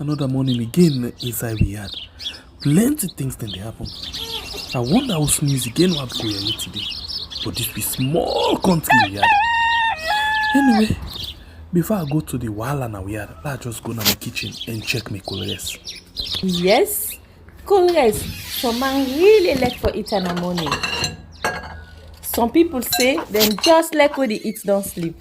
Another morning again inside we had. Plenty things then they happen. I wonder how sneeze again what go here today. But this be small country we had. Anyway, before I go to the wahala now we had, let's just go to my kitchen and check my colors. Yes, colors. Some man really like for it in the morning. Some people say them just like when they eat don't sleep.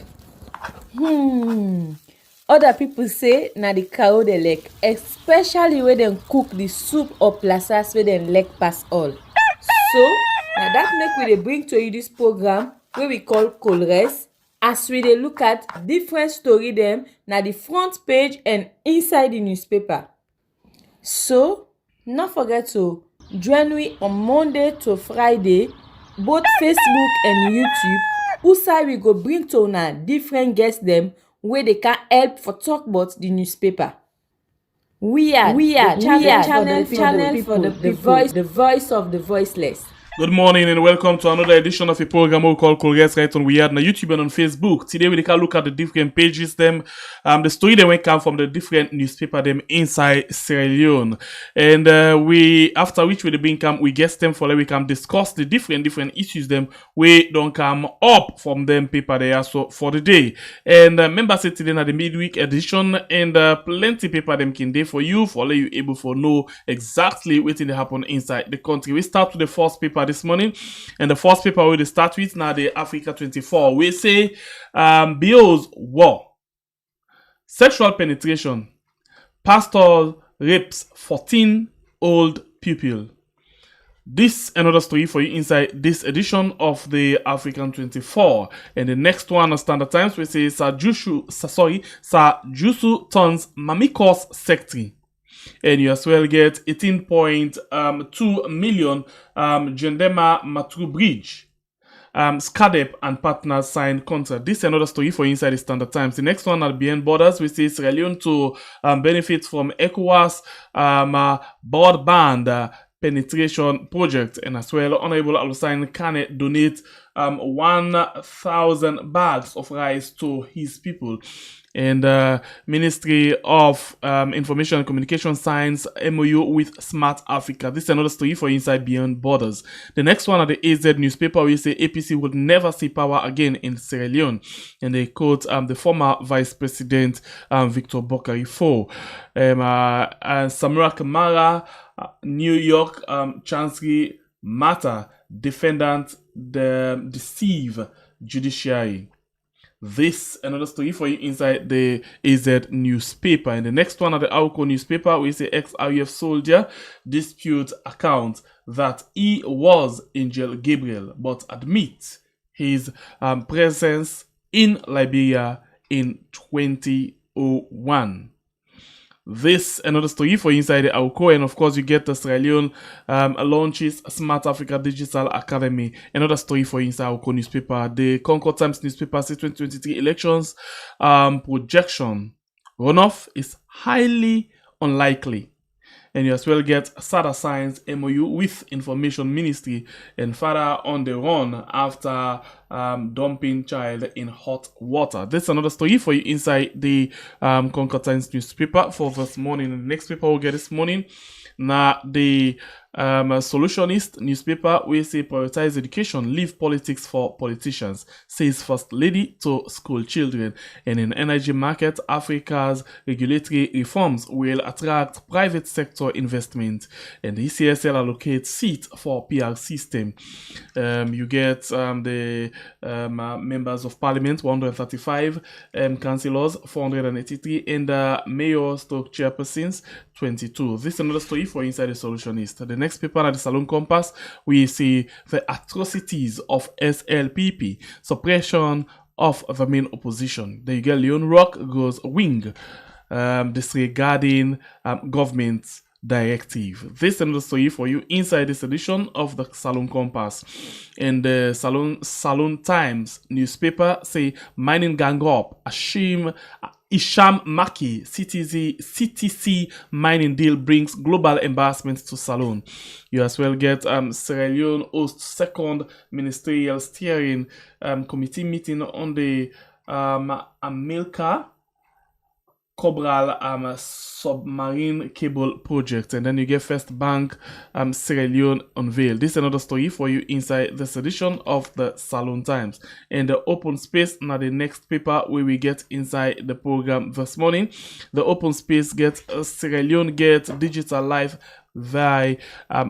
Other people say na the cow they like, especially when they cook the soup or plasas where they like pass all. So now that make we dey bring to you this program wey we call Colres, as we dey look at different story dem na the front page and inside the newspaper. So no forget to join we on Monday to Friday, both Facebook and YouTube, usai we go bring to una different guests dem wey dey can help for talk about the newspaper. We are channel for the people, the voice of the voiceless. Good morning and welcome to another edition of a program we call Progress right on Weird on YouTube and on Facebook. Today we can look at the different pages them, the story that went come from the different newspaper them inside Sierra Leone, and we after which we bring come we guest them for we can discuss the different issues them we don't come up from them paper there so for the day. And members say today na the midweek edition and plenty paper them can day for you you able for know exactly what they happen inside the country. We start with the first paper this morning, and the first paper we start with now the Africa 24. We say Bio's war, sexual penetration, pastor rapes 14 old pupil. This another story for you inside this edition of the African 24. And the next one on Standard Times we say Sir Jusu turns Mamikos secretary. And you as well get 18.2 million Gendema Matru Bridge. SCADEP and partners signed contract. This is another story for inside the Standard Times. The next one at Beyond Borders, we see Sierra Leone to benefit from ECOWAS broadband penetration project, and as well Honorable Alusain Kane donate 1,000 bags of rice to his people. And Ministry of Information and Communication signs MOU with Smart Africa. This is another story for inside Beyond Borders. The next one at the AZ newspaper, we say APC would never see power again in Sierra Leone, and they quote the former Vice President Victor Bokari Fo. Samura Kamara, New York Chancery matter, defendant deceive judiciary. This another story for you inside the AZ newspaper. And the next one at the Auco newspaper, we say ex-RUF soldier dispute account that he was Angel Gabriel, but admit his presence in Liberia in 2001. This another story for inside the Auco, and of course you get the Sierra Leone launches Smart Africa Digital Academy. Another story for inside Auco newspaper. The Concord Times newspaper says 2023 elections projection runoff is highly unlikely. And you as well get SADA signs MOU with Information Ministry, and father on the run after dumping child in hot water. This is another story for you inside the Concord Times newspaper for this morning. The next paper we'll get this morning, now the Solutionist newspaper, we say prioritize education, leave politics for politicians, says Firstlady to school children. And in energy market, Africa's regulatory reforms will attract private sector investment, and the ECSL allocates seat for PR system. You get the members of parliament 135, councillors 483, and mayor stroke chairpersons 22. This is another story for inside the Solutionist. The next paper at the Salon Compass, we see the atrocities of SLPP, suppression of the main opposition. Then you get Leon Rock goes wing, disregarding government directive. This is another story for you inside this edition of the Salon Compass. And the Salon Times newspaper say mining gang up, Isham Maki, CTC mining deal brings global embarrassment to Salon. You as well get Sierra Leone hosts second ministerial steering committee meeting on the Amilcar Cobral submarine cable project, and then you get First Bank Sierra Leone unveiled. This is another story for you inside this edition of the Salon Times. And the open space, now the next paper where we get inside the program this morning. The open space gets Sierra Leone gets digital life via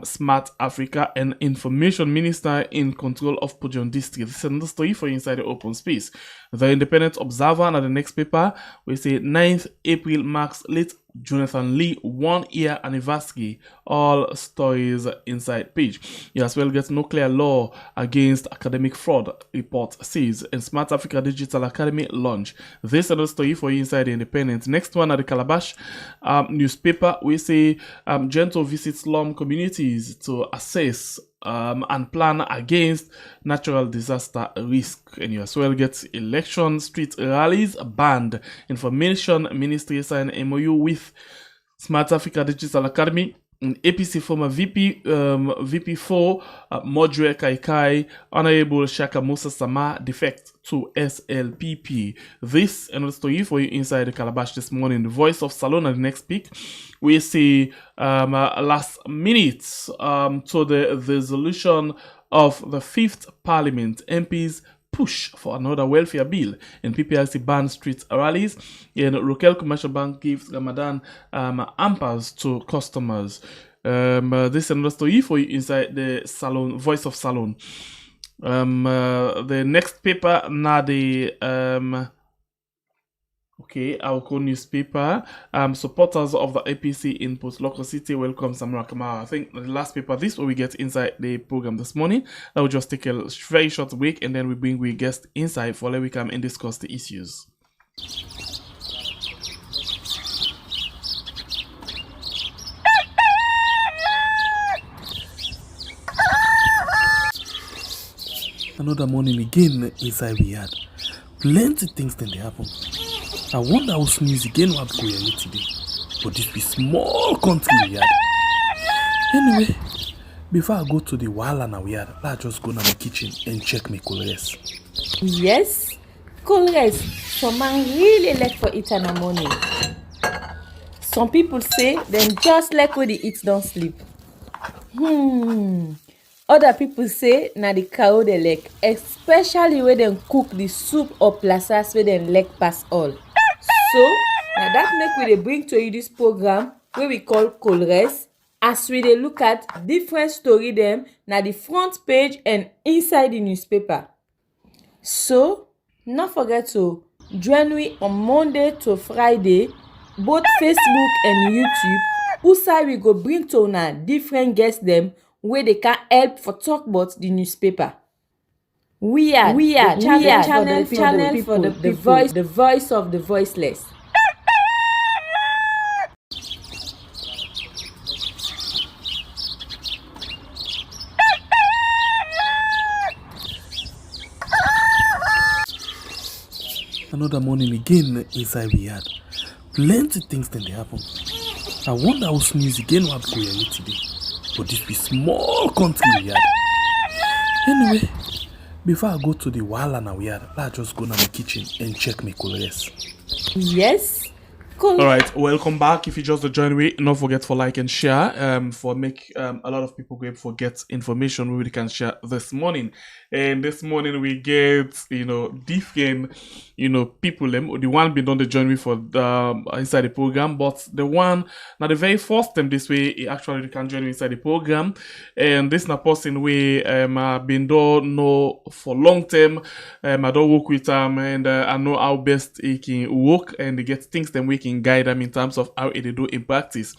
Smart Africa and Information Minister in control of Pujon District. This is another story for you inside the open space. The Independent Observer, and the next paper, we say 9th April marks late Jonathan Lee 1 year anniversary. All stories inside page. You as well get nuclear law against academic fraud, report says, and Smart Africa Digital Academy launch. This another story for you inside the Independent. Next one at the Calabash newspaper, we say Gento visits slum communities to assess and plan against natural disaster risk. And you as well get election street rallies banned. Information Ministry sign MOU with Smart Africa Digital Academy. APC former VP4 Modre Kaikai, Honorable Shaka Musa Sama defect to SLPP. This another story for you inside the Calabash this morning. The Voice of Salon at the next peak. We see last minute to the resolution of the 5th Parliament. MPs push for another welfare bill, and PPRC ban street rallies, and Rokel Commercial Bank gives Ramadan hampers to customers. This is another story for you inside the Salon, Voice of Salon. The next paper, now the okay, our co newspaper. Supporters of the APC in Post Local City welcome Samura Kamara. I think the last paper, this what we get inside the program this morning. I will just take a very short break, and then we bring we guest inside for let we come and discuss the issues. Another morning again inside we had plenty things then they happen. I wonder how sneeze again what go here today. But this be small country we had. Anyway, before I go to the wala now we had, I just go to my kitchen and check my colors. Yes, colors. Some man really like for it in the morning. Some people say them just like when they eat don't sleep. Other people say na the cow they like, especially when they cook the soup or plasas where they like pass all. So now that make we dey bring to you this program where we call Colores, as we dey look at different story them na the front page and inside the newspaper. So not forget to join me on Monday to Friday, both Facebook and YouTube. Usai we go bring to una different guests them where they can help for talk about the newspaper. We are channel for the people, the voice of the voiceless. Another morning again inside we had plenty things then they happen. I wonder how sneeze again what go here today. But this be small country we had. Anyway, before I go to the wala now we had, I just go to my kitchen and check my colors. Yes. Alright, welcome back. If you just joined me, don't forget for like and share for make a lot of people go forget information we can share this morning. And this morning we get different people them. The one been on the journey for the inside the program, but the one now the very first time this way he actually can join me inside the program. And this na person we been don't know for long term. I don't work with him, and I know how best he can work and get things that we can guide them in terms of how they do in practice.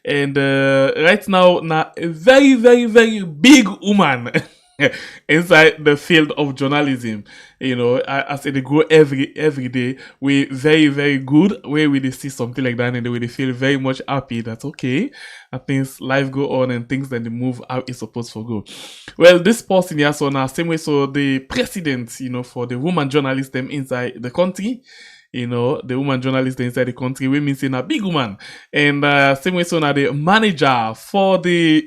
And right now a very very big woman inside the field of journalism, as they go every day, we very very good where we see something like that, and we feel very much happy that okay, things life go on and things then they move how it's supposed to go. Well, this person here, so now same way, so the president, for the woman journalists them inside the country. The woman journalist inside the country, we mean saying a big woman. And same way, so now the manager for the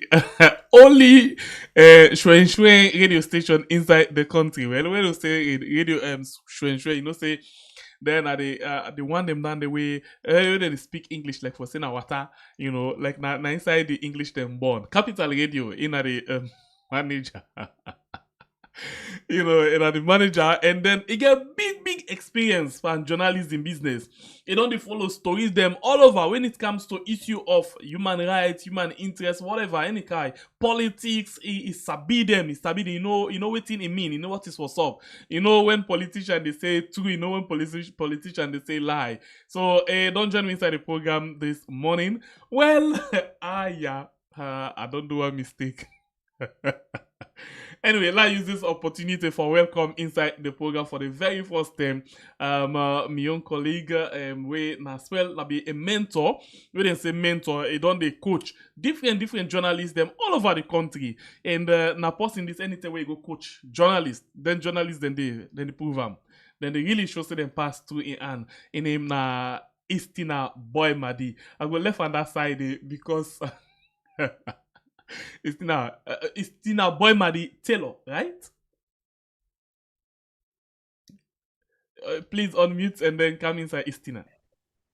only Shwen radio station inside the country. Well, when you say radio Shwen, say Then the one them down the way they speak English like for saying water, like na inside the English them born. Capital Radio in the manager. The manager, and then he get big experience from journalism business. He don't dey follow stories them all over when it comes to issue of human rights, human interest, whatever, any kind, politics. He sabi them, you know what it mean, you know what is what's up. When politicians they say true, when politicians they say lie. So don't join me inside the program this morning. Well, I don't do a mistake. Anyway, let's use this opportunity for welcome inside the program for the very first time. My young colleague, we as well be a mentor. We didn't say mentor, he done the coach different journalists them all over the country. And now posting this anytime where you go coach journalists, then they prove them. Then they really show them pass through in him na Istina Boy Madi. I go left on that side because Istina Boy Madi Taylor, right? Please unmute and then come inside Istina.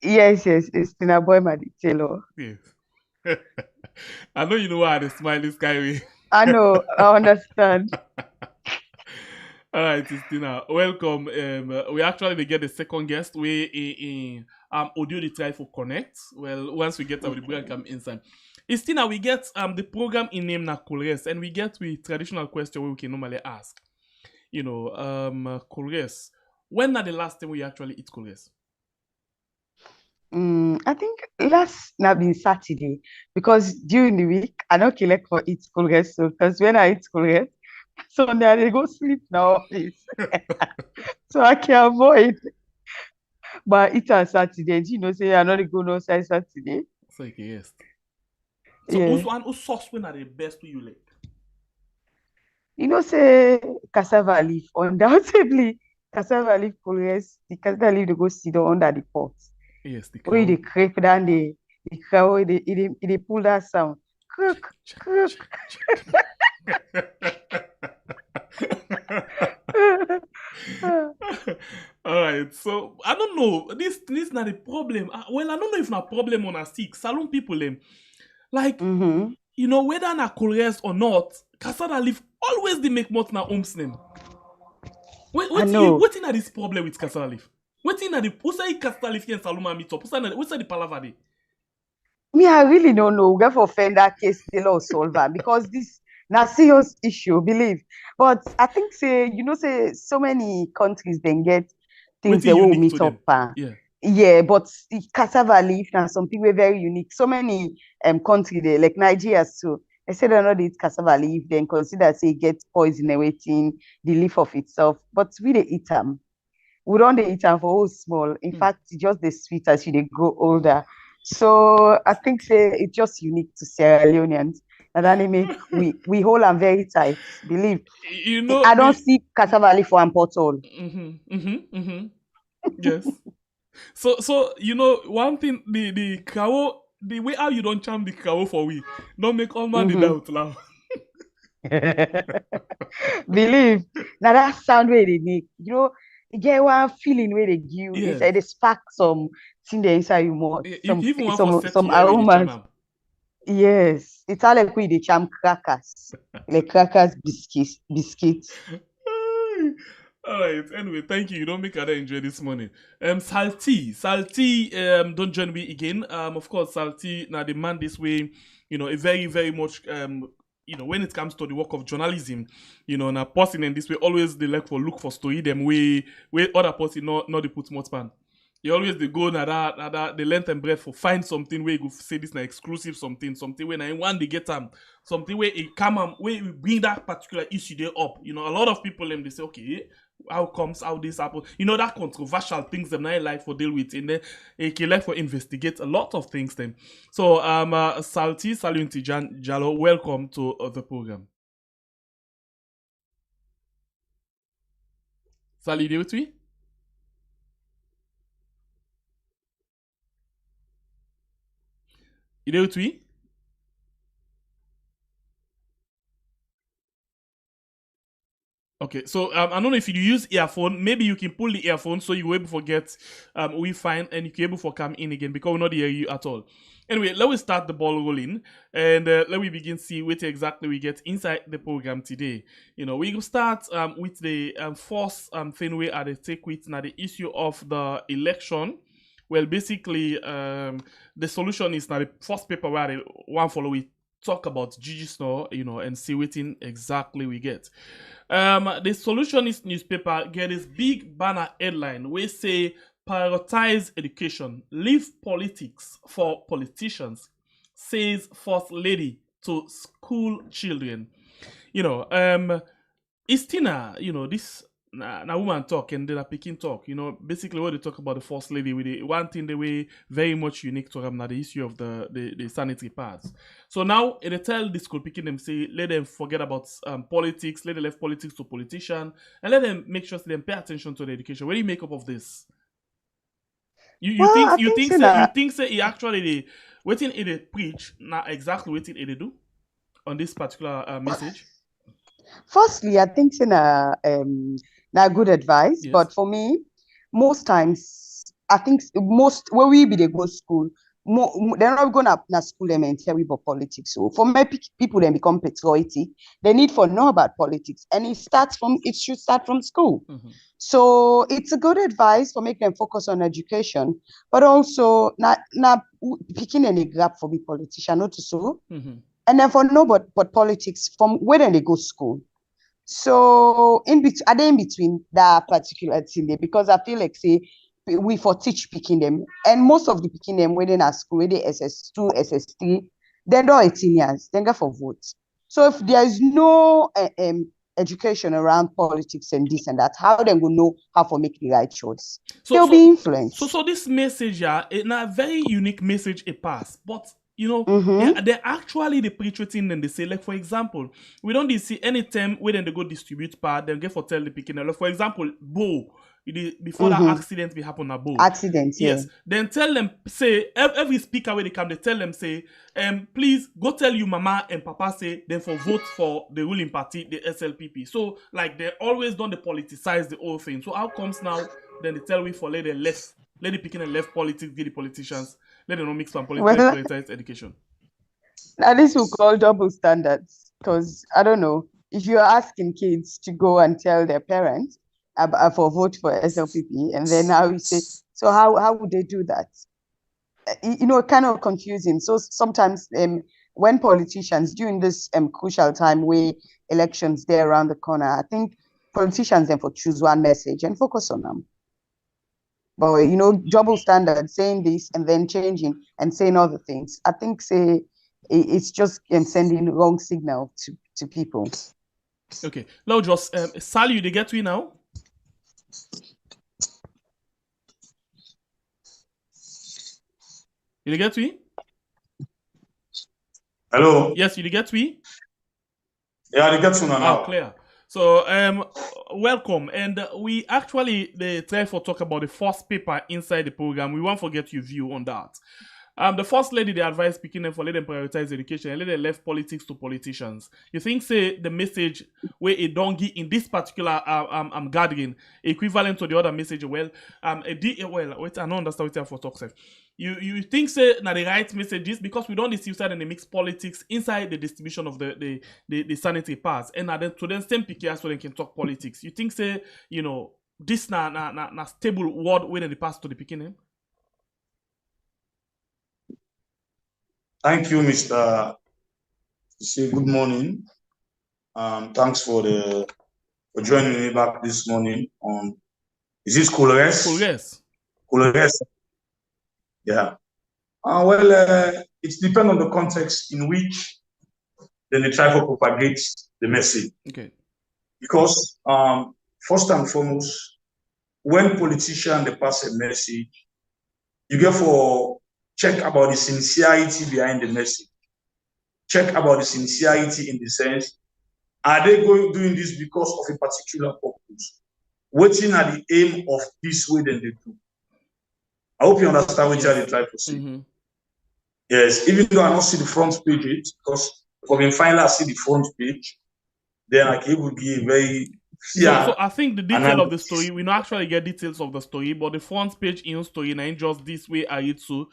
Yes, Istina Boy Madi Taylor. Yes. I know you know why the smile is Skyway. I know, I understand. All right, Istina, welcome. We actually get the second guest. We in audio the try for connect. Well, once we get our the program come inside. Istina, we get the program in name na Colres, and we get with traditional question we can normally ask. Colres. When are the last time we actually eat Colres? I think last na been Saturday because during the week I don't collect for eat Colres. So because when I eat Colres, Sunday I dey go sleep now, please. So I can avoid. But it's on Saturday. Do you know say I not go no side Saturday? So yes. So Yeah. who sauce when are the best to you like? Say cassava leaf, undoubtedly cassava leaf Colres, the cassava leaf they go sit down under the pot. Yes, the Where cow. they creep down the cow, they pull that sound. Crook, crook. All right, so I don't know. This not a problem. Well, I don't know if not a problem on a stick. Salon people them like whether na Colres or not, cassava leaf always they make more na homes name. What in this problem with cassava leaf? What in the who say cassava leaf and Saloma meet up? Who say the palava dey? Me, I really don't know. We have to offend that case the law solver because this na serious issue, believe. But I think say so many countries then get things they will meet up. Yeah, but the cassava leaf now something very very unique. So many countries there, like Nigeria too. They say they not eat cassava leaf, then consider say get poison awaiting the leaf of itself. But we dey eat them. We don't dey eat them for all small. In fact, just the sweet as they grow older. So I think say it's just unique to Sierra Leoneans. And then make we hold them very tight. Believe. I don't see cassava leaf for bottle. Yes. So one thing the cow, the way how you don't charm the cow for we don't make all man the doubt now. Believe. Now that sound where they make, you get one feeling where they give. It's like they spark some thing there inside you more. Some aromas. Yes. It's all like we the charm crackers. Like crackers biscuits. All right. Anyway, thank you. You don't make other enjoy this morning. Salty. Don't join me again. Of course, Salty. Now the man this way. A very very much. When it comes to the work of journalism, now person in this way always they like for look for story them way other person not they put more span. You always they go na that the length and breadth for find something where you go say this na exclusive something when I want they get something where it come where we bring that particular issue there up. A lot of people them they say okay, how this happen? That controversial things them I like for deal with, and then it can like for investigate a lot of things then. So Salty Salunti Jalo, welcome to the program. Sally, you with me? You there with me? Okay, so I don't know if you use earphone, maybe you can pull the earphone so you will able to get we find and you can able to come in again because we not hear you at all. Anyway, let me start the ball rolling and let me begin see what exactly we get inside the program today. You know, we will start with the first thing we are to take with now the issue of the election. Well, basically, the solution is now the first paper where I want follow we talk about Gigi Snow, you know, and see what in exactly we get. The Solutionist newspaper get this big banner headline we say prioritize education, leave politics for politicians, says First Lady to school children. You know, Istina, you know, this na woman talk and then a picking talk. You know, basically what they talk about the First Lady with the one thing they way very much unique to them now the issue of the sanitary pads. So now they tell the school picking them say let them forget about politics, let them left politics to politician, and let them make sure they pay attention to the education. What do you make up of this? You think say he actually waiting they preach now exactly what they do on this particular message? Firstly, I think it's na good advice, Yes. but for me, most times I think most where we be they go school, they're not going to school elementary about politics. So for many people, then become patriotic. They need for know about politics, and it should start from school. Mm-hmm. So it's a good advice for making them focus on education, but also not picking any gap for the politician, not to so. Mm-hmm. And then for know but politics from where then they go school. So are they in between that particular thing there? Because I feel like say we for teach picking them, and most of the picking them when they are school, where they SS2, SS3, then they're 18 years, then go for votes. So if there is no education around politics and this and that, how they will know how to make the right choice? They'll be influenced. So this message, yeah, it's a very unique message it pass, but you know, they're actually the patrioting and they say, like for example, we don't see any time when they go distribute part, then get for tell the picking. Like for example, Bo, before that accident we happen at Bo. Accident, yes. Yeah. Then tell them, say every speaker when they come, they tell them, say, please go tell you mama and papa say, then for vote for the ruling party, the SLPP. So like they always done the politicize the whole thing. So how comes now then they tell we for let the picking and left politics, get the politicians. Let them not mix some politics education. Now this we call double standards, because I don't know if you're asking kids to go and tell their parents for vote for SLPP, and then now you say, so how would they do that? You know, kind of confusing. So sometimes when politicians during this crucial time where elections there around the corner, I think politicians then for choose one message and focus on them. But you know, double standards, saying this and then changing and saying other things. I think it's just sending wrong signal to people. Okay, now just Sally, they get to you now. You get to me? Hello. Yes, you get to me. Yeah, they get to now. Clear. So, welcome. And we actually try for talk about the first paper inside the program. We won't forget your view on that. The First Lady, they advise speaking them for let them prioritize education and let them left politics to politicians. You think, say, the message where a donkey in this particular gathering equivalent to the other message, well, wait, I don't understand what you have for talk, sir. You think say now the right messages because we don't decide and they mix politics inside the distribution of the sanitary pass and then to then same PKR so they can talk politics. You think say you know this na stable word when they pass to the beginning? Thank you, Mr. Say good morning. Thanks for joining me back this morning on. Is this Salaries? Salaries. Yeah. Well, it depends on the context in which then they try to propagate the message. Okay. Because first and foremost, when politicians they pass a message, you get for check about the sincerity behind the message. Check about the sincerity in the sense, are they doing this because of a particular purpose? Waiting at the aim of this way then they do. I hope you understand what they try to say. Yes, even though I don't see the front page, because for me finally I see the front page, then I can able to give a very So I think the detail of the analysis. story, we don't actually get details of the story, but the front page in story ain't just this way I read to,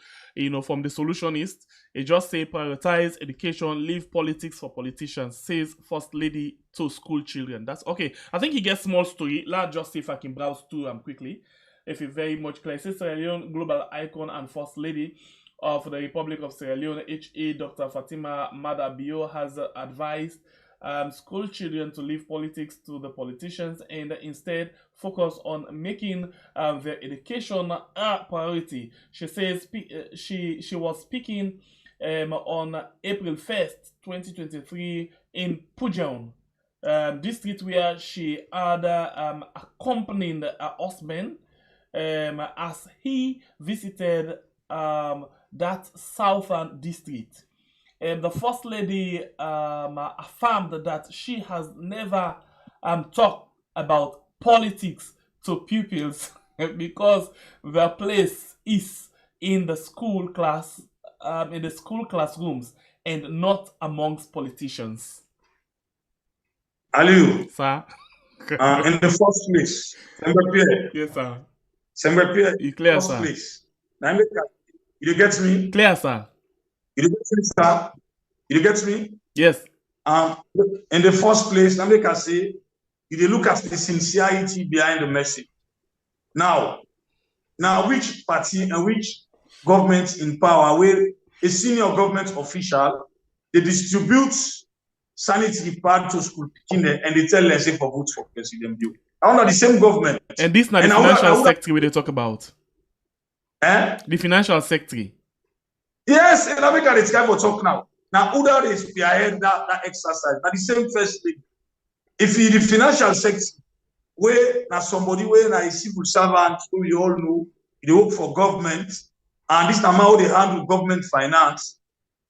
from the solutionist. It just say prioritize education, leave politics for politicians, says First Lady to school children. That's okay. I think he gets small story. Let's just see if I can browse through them quickly. If it's very much clear. It says Sierra Leone global icon and First Lady of the Republic of Sierra Leone, H.A. Dr. Fatima Madabio, has advised school children to leave politics to the politicians and instead focus on making their education a priority. She says she was speaking on April 1st, 2023 in Pujan, district where she had accompanied her husband as he visited that southern district. The First Lady affirmed that she has never talked about politics to pupils because their place is in the school classrooms and not amongst politicians. Aliu, Sir? in the first place, Yes, sir. You clear, first sir? place. Now, you get me? Clear, sir? You get me, sir? You get me? Yes. In the first place, now make I say, you look at the sincerity behind the message. Now, which party and which government in power where a senior government official they distribute sanitary pad to school picking and they tell them say for vote for President Bill. I know the same government. And this is not the financial secretary they talk about. The financial secretary. Yes, and I make a guy for talk now. Now, who that is behind that exercise? Now, the same first thing. If he the financial sector, where now somebody where now a civil servant who we all know, they work for government, and this time how they handle government finance,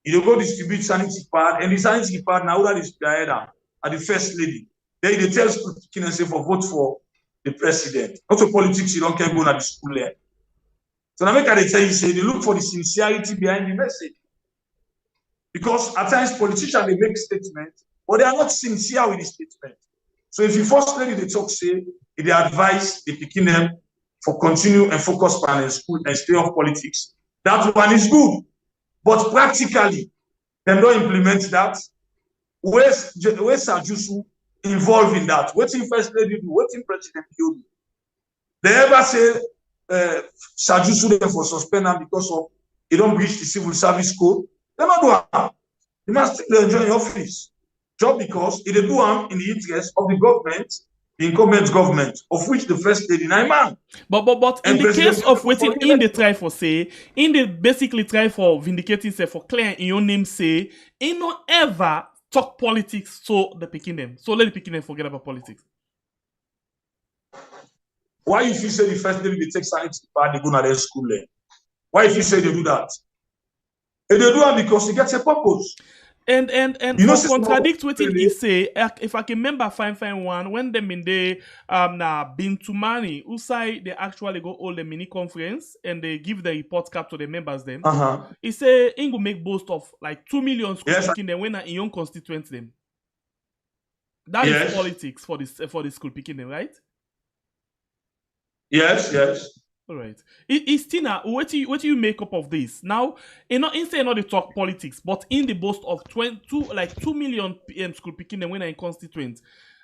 you go distribute sanitary pad, and the sanitary pad now that is behind at the first lady. Then they tell school kids and say for vote for the president. Not for politics, you don't care go to the school there. So now make I tell you, say they look for the sincerity behind the message. Because at times politicians they make statements, but they are not sincere with the statement. So if you first lady they talk, say they advise they picking them for continue and focus on the school and stay off politics, that one is good. But practically, they don't implement that. Where's Sajusu involved in that? What in first lady do? What in president do? They ever say Sajusu them for suspend them because of they don't breach the civil service code? They not do harm. They must still enjoy your office. Just because they do harm in the interest of the government, the incumbent government, of which the first lady nine man. But in the case of waiting in the try for say, in the basically try for vindicating say for clear in your name say, in no ever talk politics so the picking them. So let the picking them forget about politics. Why if you say the first lady they take science part, they go to their school there? Why if you say they do that? And they do that because it gets a purpose. And you know, contradict what he say, if I can remember fine one, when them in the been to money, who say they actually go hold a mini conference and they give the report card to the members them. He say Ingo make boast of like 2 million school picking them when in your constituents them. That is politics for the school picking them, right? Yes. All right. Tina, what do you make up of this? Now, instead not the talk politics, but in the boast of 2 million school picking them when in constituents,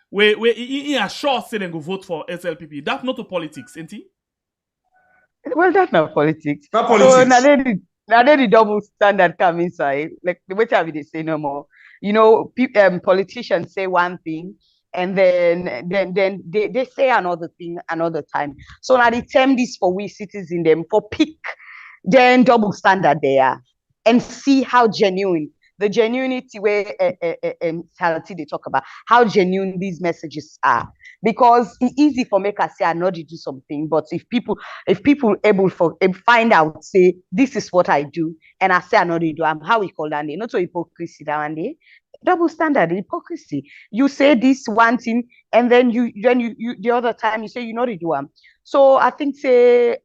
where in a short say then go vote for SLPP. That's not a politics, ain't it? Well, that's not politics. Not politics. So now the double standard come inside. Like the way they say no more. You know, politicians say one thing. And then they say another thing another time. So now they term this for we citizens them for pick then double standard there and see how genuine the genuinity where Salty they talk about how genuine these messages are. Because it's easy for make us say I know to do something, but if people able for find out say this is what I do and I say I know to do, I'm how we call that not so hypocrisy that one day. Double standard hypocrisy. You say this one thing and then you the other time you say you know to do them. So I think say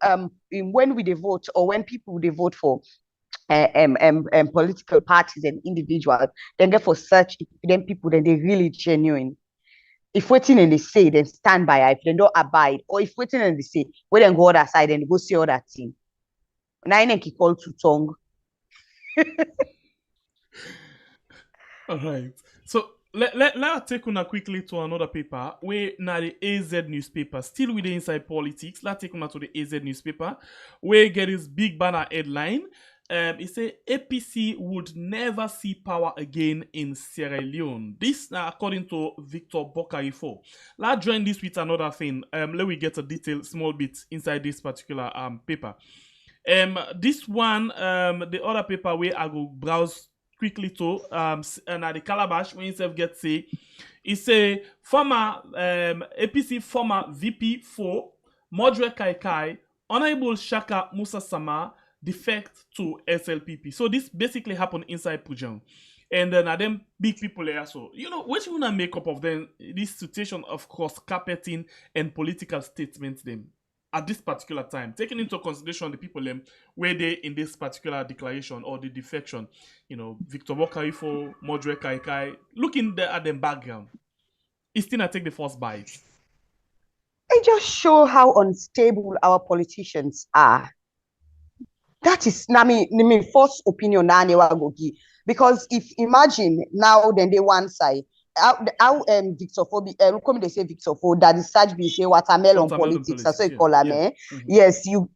when we vote or when people they vote for political parties and individuals, then get for such then people then they really genuine. If waiting and they say, then stand by. If they don't abide, or if waiting and they say, we then go other side and they go see other thing. Now I can call to tongue. All right. So let's take una quickly to another paper where now the AZ newspaper, still with the inside politics. Let's take una to the AZ newspaper where get this big banner headline. It say APC would never see power again in Sierra Leone. This according to Victor Bokarifo. Let's join this with another thing. Let me get a detail small bit inside this particular paper. This one, the other paper where I go browse quickly to and at the Calabash when himself gets say it's a former APC former VP for Modre Kaikai, Honorable Shaka Musa Sama defect to SLPP. So this basically happened inside Pujang. And then them big people there. So, you know, what you wanna make up of them this situation of course carpeting and political statements them at this particular time, taking into consideration the people where they in this particular declaration or the defection, you know, Victor Bokarifo, Modre Kaikai, looking at them background, it's still not take the first bite. It just show how unstable our politicians are. That is, I mean, first opinion now go give. Because if imagine now, then they one side. How Victor Fo come they say Victor Fo that is such be say watermelon politics. That's what you call them, eh? Mm-hmm. Yes, you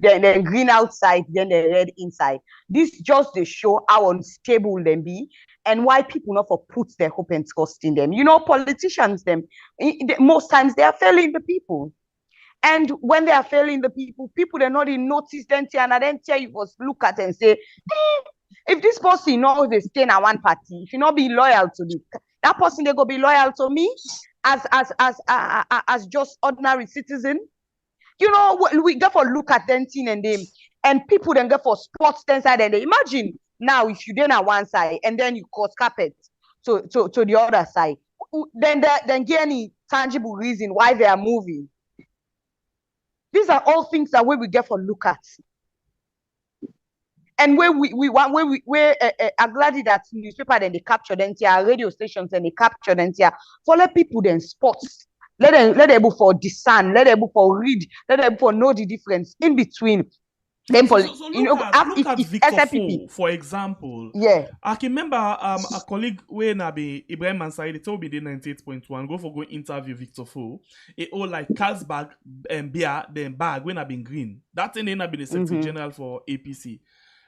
then green outside, then the red inside. This just they show how unstable them be and why people not for put their hope and trust in them. You know, politicians them most times they are failing the people. And when they are failing the people, they're not in notice then and then you must look at and say, if this person knows they stay in one party, if you not be loyal to that person, they go be loyal to me as just ordinary citizen. You know, we go for look at them and them, and people then go for sports side and they imagine now if you then on one side and then you cause carpet to the other side, then get any tangible reason why they are moving. These are all things that we get for look at. And where I'm glad that newspaper then they capture them here, radio stations and they capture them here. For let people then sports. Let them for discern, let them for read, let them for know the difference in between. So look at Victor Fo, for example. Yeah. I can remember a colleague when Ibrahim Ansari, they told me the 98.1, go interview Victor Fo. It all like Carlsberg and beer, then bag when I've been green. That thing ain't been the Secretary General for APC.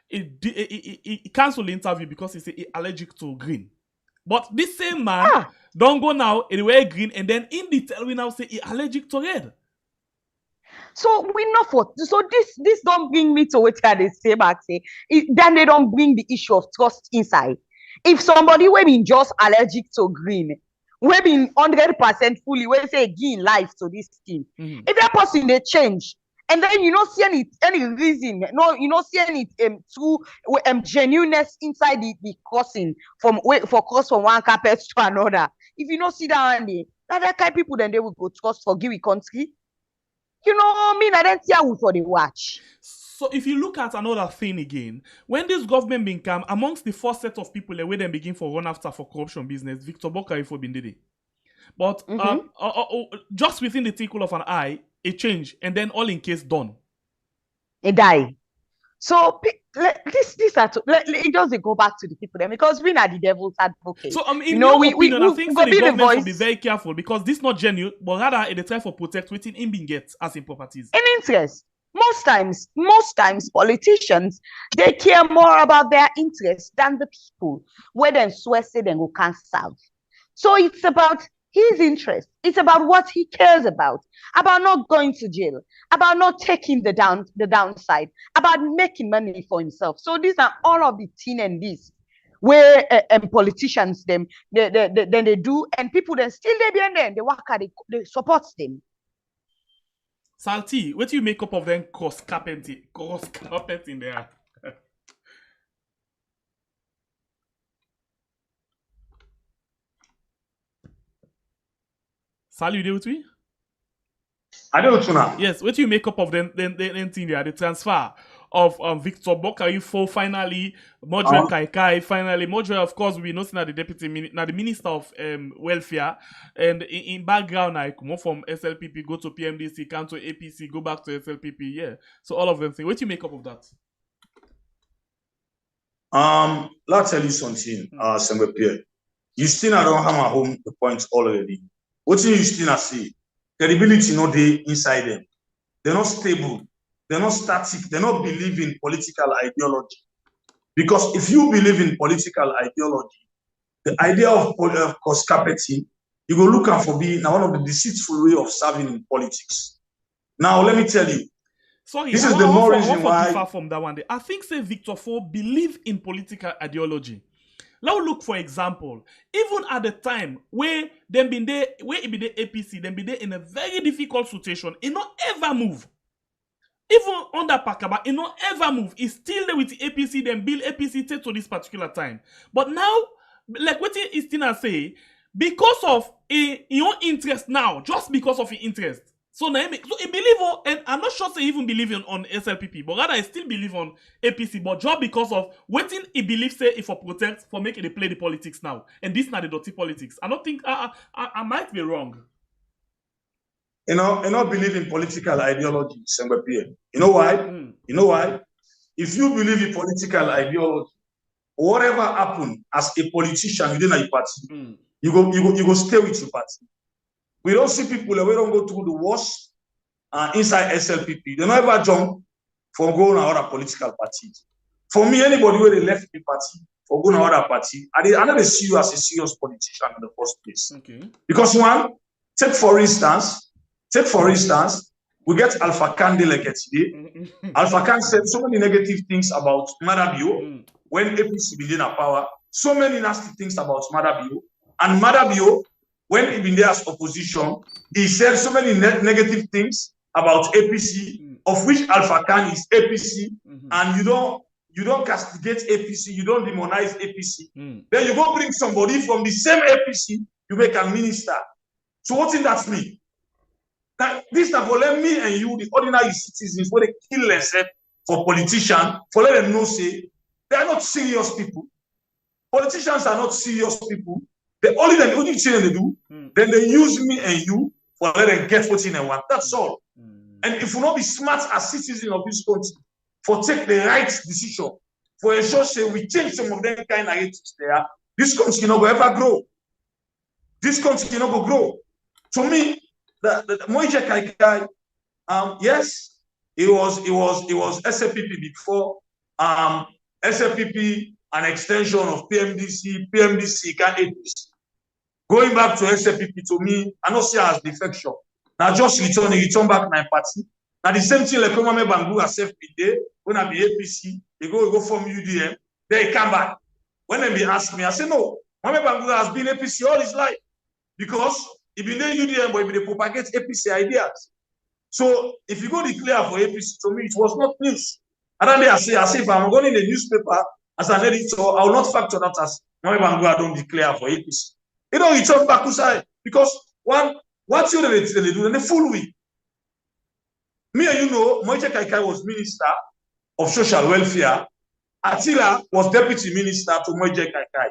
It canceled the interview because he allergic to green. But this same man don't go now, it wear green, and then in detail we now say he allergic to red. So we know for so this don't bring me to what they say back say. Then they don't bring the issue of trust inside. If somebody will be just allergic to green, we been 100% fully, we say give life to this thing. If that person they change, and then you don't see any reason, no, you don't see any true genuineness inside the crossing from one carpet to another. If you don't see that one day, that kind of people then they will go trust for give country. You know, I don't see how for the watch. So if you look at another thing again, when this government became amongst the first set of people where they begin for run after for corruption business, Victor Bokarifo been did it. But just within the twinkle of an eye, it changed, and then all in case done. It died. So this are it doesn't go back to the people then because we are the devil's advocate. So in your opinion, I think the government should be very careful because this not genuine, but rather they try for protect within in being get as in properties. In interest. Most times politicians they care more about their interests than the people. Where then swear say then go can't serve. So it's about his interest. It's about what he cares about not going to jail, about not taking the downside, about making money for himself. So these are all of the thing and this where politicians then they do, and people then still they behind them, they work at they support them. Salty, what do you make up of them cross carpeting there? Sally, you there with me? I do too now. Yes, what do you make up of them thing there, the transfer of Victor Bokarifo, finally, Modre Kaikai, finally, Modre, of course, we know now the now the Minister of Welfare, and in background, I come from SLPP, go to PMDC, come to APC, go back to SLPP, yeah. So all of them say, what do you make up of that? Let's tell you something, Sembe Pierre. You still don't hammer home the points already. What do you still see? Credibility no dey inside them. They're not stable. They're not static. They don't believe in political ideology. Because if you believe in political ideology, the idea of cost carpeting, you go look out for being one of the deceitful way of serving in politics. Now, let me tell you. Sorry, this is the more reason why. Differ from that one day. I think say Victor Ford believe in political ideology. Now look for example. Even at the time where them been there, where it be the APC, them be there in a very difficult situation. It not ever move. Even under Pakaba, it not ever move. It's still there with the APC. Then build APC take to this particular time. But now, like what Istina say, because of your interest now, just because of your interest. So now, so he believe on, and I'm not sure say even believe on SLPP, but rather I still believe on APC, but just because of waiting he believes say if for protect for making they play the politics now, and this now the dirty politics. I don't think I might be wrong. You know, believe in political ideology, Sembe Pierre. You know why? You know why? If you believe in political ideology, whatever happen as a politician within a party, you go stay with your party. We don't see people that we don't go through the worst inside SLPP. They don't ever jump for going to other political parties. For me, anybody where they left the party for going to other party, I never see you as a serious politician in the first place. Okay. Because one, take for instance, we get Alpha Khan delegate today. Alpha Khan said so many negative things about Madabio when APC began in power. So many nasty things about Madabio. And Madabio, when he been there as opposition, he said so many negative things about APC, of which Alpha Khan is APC, and you don't castigate APC, you don't demonize APC. Then you go bring somebody from the same APC, you make a minister. So what in that mean? Now, this is for let me and you, the ordinary citizens, where they kill themselves for politicians, for let them know say they are not serious people. Politicians are not serious people. The only thing they do, then they use me and you for let them get what they want. That's all. And if we not be smart as citizens of this country, for take the right decision, for ensure say we change some of them kind of narratives there, this country not go ever grow. This country not go grow. To me, the Moise Kaikai, yes, it was SLPP before, SLPP an extension of PMDC can APC. Going back to SLPP, to me, I don't see as defection. Now just return back my party. Now the same thing like Komame Bangu as FPD, when I be APC, they go from UDM, they come back. When they be ask me, I say no, Komame Bangu has been APC all his life. Because he been there UDM, but he propagate APC ideas. So if you go declare for APC, to me, it was not news. And then I say if I'm going in the newspaper as an editor, I will not factor that as Komame Bangu I don't declare for APC. You know, he turned back aside because what you they do, and they fool we. Me and you know, Moise Kaikai was Minister of Social Welfare. Attila was Deputy Minister to Moise Kaikai.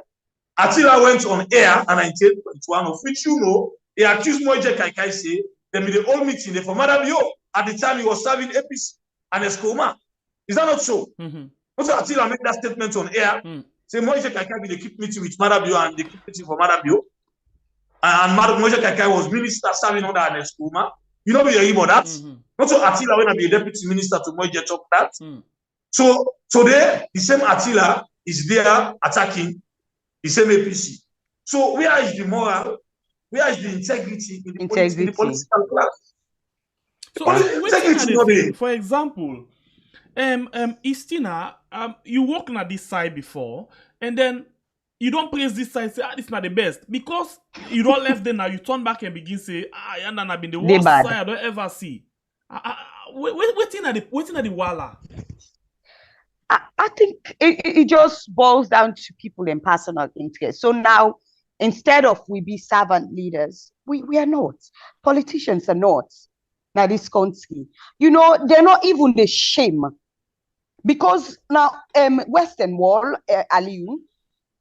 Attila went on air in 1921, of which you know, he accused Moise Kaikai say, they made the whole meeting for Madabio at the time he was serving APC and Escoma. Is that not so? Also, Attila made that statement on air. Say Moise Kaikai they keep meeting with Madabio and they keep meeting for Madabio. And Moise Kaikai was minister serving under an Escoma. You know, we hear about that. Also, Attila when I be a deputy minister to Moise talk that. So today, the same Attila is there attacking the same APC. So where is the moral? Where is the integrity in the political class? So for example, Istina, you work on this side before, and then you don't praise this side, say, this is not the best. Because you don't left there now, you turn back and begin say, Yandan have been the worst side I don't ever see. Waiting at the wala. I think it just boils down to people and personal interest. So now, instead of we be servant leaders, we are not. Politicians are not. Now this country, you know, they're not even the shame Because now, Western Wall, Aliu,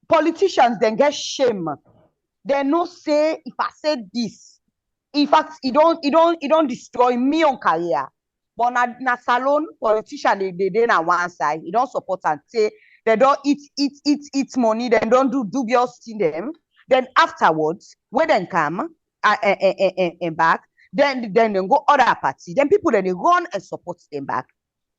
politicians then get shame. They no say if I said this, in fact, it don't destroy me on career. But na salon politician they na one side. You don't support and say they don't eat money. They don't do dubious thing them. Then afterwards, when they come back, then they go other party. Then people then they run and support them back.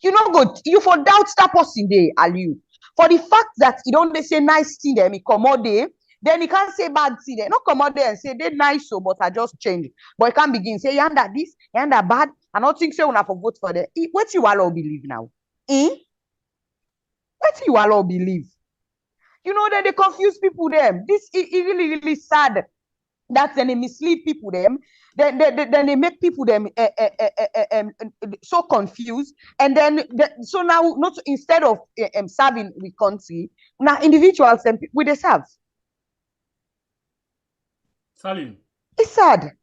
You know, good. You for doubt that person there, Aliu. For the fact that you don't they say nice thing them, it come out there, then you can't say bad thing them. Not come out there and say they nice so, but I just change. But you can't begin say you under this, you under bad. I don't think so. When I for vote for them, what you all believe now? What you all believe? You know that they confuse people. Them. This is really sad. That then they mislead people them, then they make people them so confused, and then so now not instead of serving the country, now individuals and we they serve. Salim. It's sad.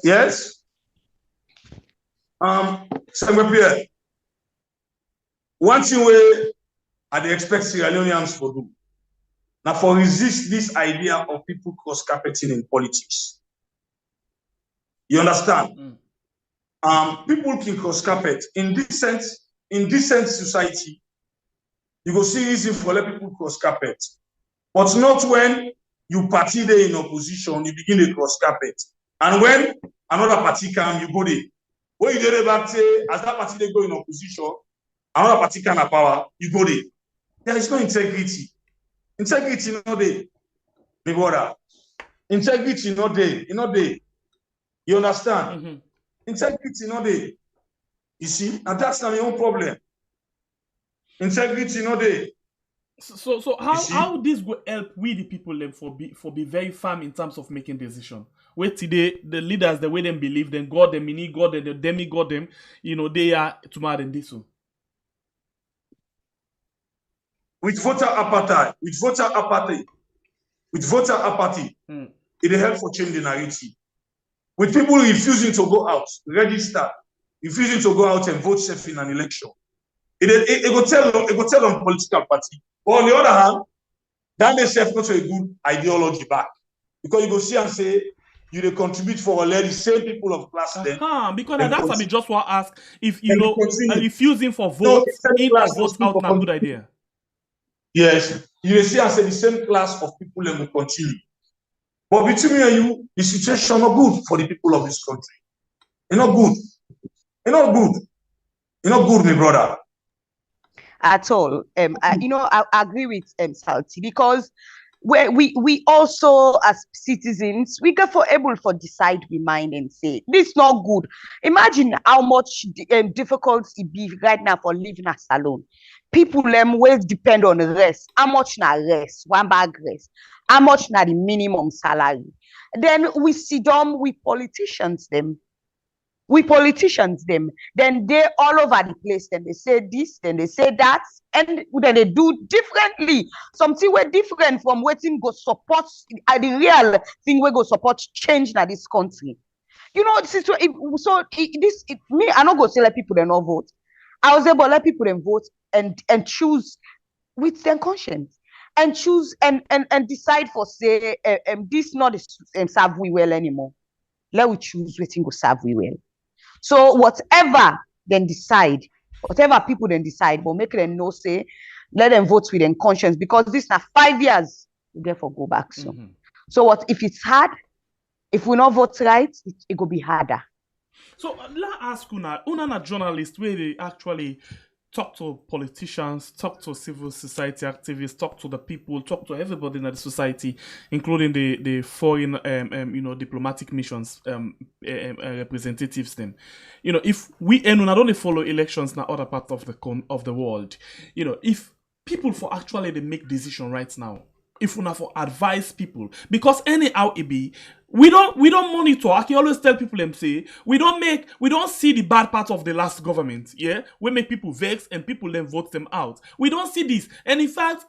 Yes. Pierre, one thing we I expect Sierra Leoneans to do. Now, for resist this idea of people cross-carpeting in politics. You understand? People can cross-carpet. In decent society, you go see reason for let people cross-carpet. But not when you party there in opposition, you begin to cross-carpet. And when another party come, you go there. When you get back say, as that party they go in opposition, another party can have power, you go there. There is no integrity. Integrity no dey, my brother. Integrity no dey, You understand? Integrity no dey. You see, and that's not my own problem. Integrity no dey. So how this will help we the people them for be very firm in terms of making decision. Where today the leaders the way them believe them God them mini God them the demigod them, you know they are tomorrow than this one. With voter apathy, it helps for change the narrative. With people refusing to go out, register, refusing to go out and vote safe in an election, it go tell them political party. But on the other hand, that they self not a good ideology back, because you go see and say you they contribute for the same people of class. Because that's what I just want to ask if you know refusing for votes in or vote out not a good idea. Yes, you see, I say the same class of people that will continue. But between me and you, the situation not good for the people of this country. It's not good. It's not good. It's not good, my brother. At all. I agree with Salty, because we also as citizens we get able to decide we mind and say this is not good. Imagine how much difficult it be right now for living a salon. People always depend on the rest. How much na rest? One bag rest. How much na the minimum salary? Then we sit down with politicians them. Then they all over the place. Then they say this, then they say that, and then they do differently. Something were different from waiting go support the real thing we go support change in this country. You know, me, I not go say let people they not vote. I was able to let people then vote and choose with their conscience and choose and decide for say this not serve we well anymore. Let we choose waiting go serve we well. So whatever then decide, whatever people then decide, but make them know say, let them vote with their conscience, because this now 5 years, we therefore go back soon. So what if it's hard? If we not vote right, it will be harder. So let's ask una journalist where they actually talk to politicians, talk to civil society activists, talk to the people, talk to everybody in the society, including the foreign, diplomatic missions, representatives. Them, if we and not only follow elections in other parts of the world, if people for actually they make decision right now, if we not for advise people, because anyhow it be. We don't monitor. I can always tell people them say we don't see the bad part of the last government. Yeah, we make people vex and people then vote them out. We don't see this, and in fact,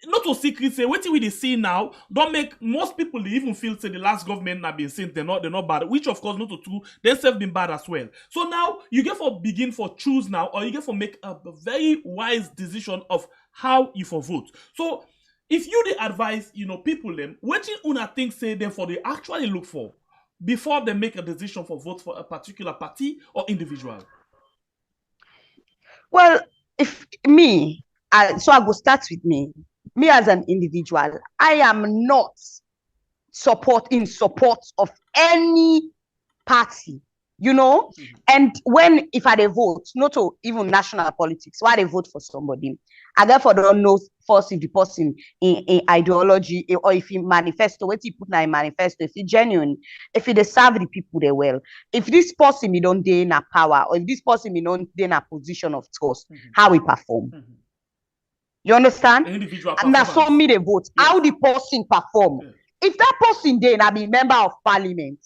not to secret say wetin we dey see now don't make most people dey even feel say the last government na been saying they're not bad, which of course not to true, they self been bad as well. So now you get for begin for choose now, or you get for make a very wise decision of how you for vote. So if you dey advise, people them, wetin una think say them for they actually look for before they make a decision for vote for a particular party or individual? Well, if me, so I go start with me. Me as an individual, I am not in support of any party, And if I dey vote, not to even national politics, why they vote for somebody, I therefore don't know first if the person in ideology or if he manifesto, what he put in a manifesto, if he genuine, if he dey serve the people they well. If this person he don't dey in a power, or if this person he don't dey in a position of trust, how he perform. You understand? And that's how me they vote. Yes. How the person perform. Yeah. If that person dey na be member of parliament,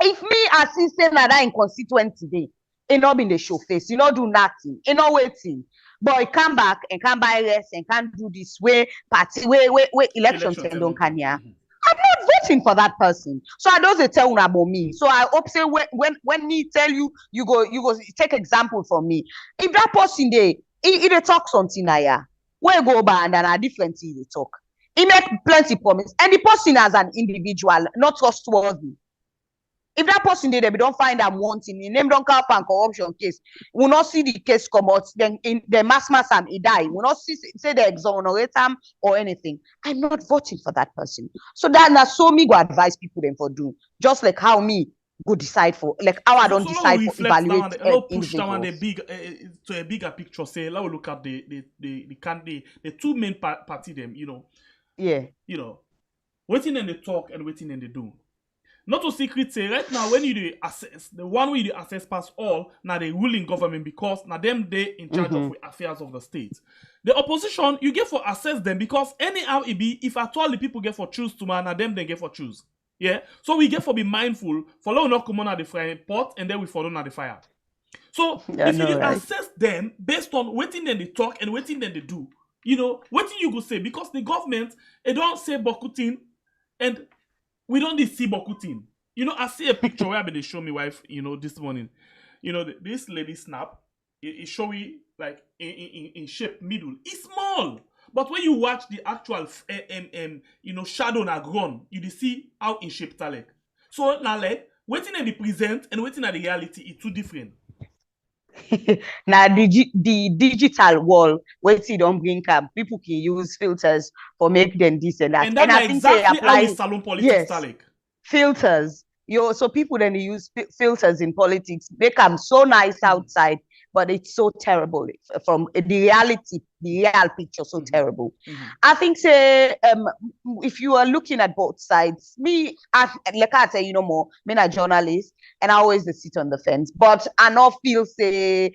if me as say that in constituency day, he not been the show face, he not do nothing, he not waiting. But he come back and can't buy rest and can't do this way party way election don't can ya. I'm not voting for that person. So I don't tell una about me. So I hope say when me tell you go take example from me. If that person dey he talk something ya, where go by and a different thing they talk. He make plenty promise, and the person as an individual not trustworthy. If that person they don't find them wanting, in name don't count and corruption case, will not see the case come out, then in the mass and he die. Will not see say they exonerate him or anything. I'm not voting for that person. So that's so me go advise people them for do. Just like how me go decide for, like how I don't decide for evaluate push down the big to a bigger picture. Say, let's look at the two main party them. Yeah. Waiting and they talk and waiting and they do. Not to secret say right now when you assess the one way you assess past all now the ruling government because now them they in charge of affairs of the state. The opposition you get for assess them because anyhow it be if at all the people get for choose to man now them they get for choose. Yeah. So we get for be mindful follow not come on at the frying pot and then we follow at the fire. So if you assess them based on waiting then they talk and waiting then they do, waiting you go say because the government they don't say bokutin and we don't see Bokutin. I see a picture where they show me wife, this morning. This lady snap, it show me like in shape middle. It's small. But when you watch the actual shadow na grown, you see how in shape talek. So now like waiting at the present and waiting at the reality is two different. Now the digital wall waiting don't bring up people can use filters for make them this and that. And I think exactly how is salon politics talek. Filters. So people then use filters in politics, make them so nice outside, but it's so terrible from the reality, the real picture, so terrible. I think say if you are looking at both sides, like I say, more, me a journalist, and I always sit on the fence. But I not feel say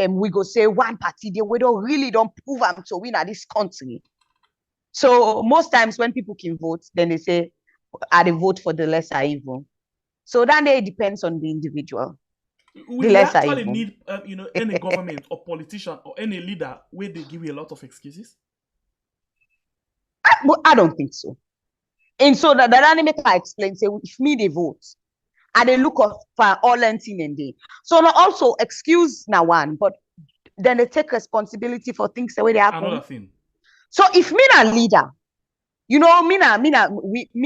we go say one party we don't prove them to win at this country. So most times when people can vote, then they say they vote for the lesser evil. So then it depends on the individual. We actually need any government or politician or any leader where they give you a lot of excuses. I don't think so. And so that make I explain say if me they vote and they look for all and thing and day. So now also excuse now one, but then they take responsibility for things the way they happen. Another thing. So if me na leader, me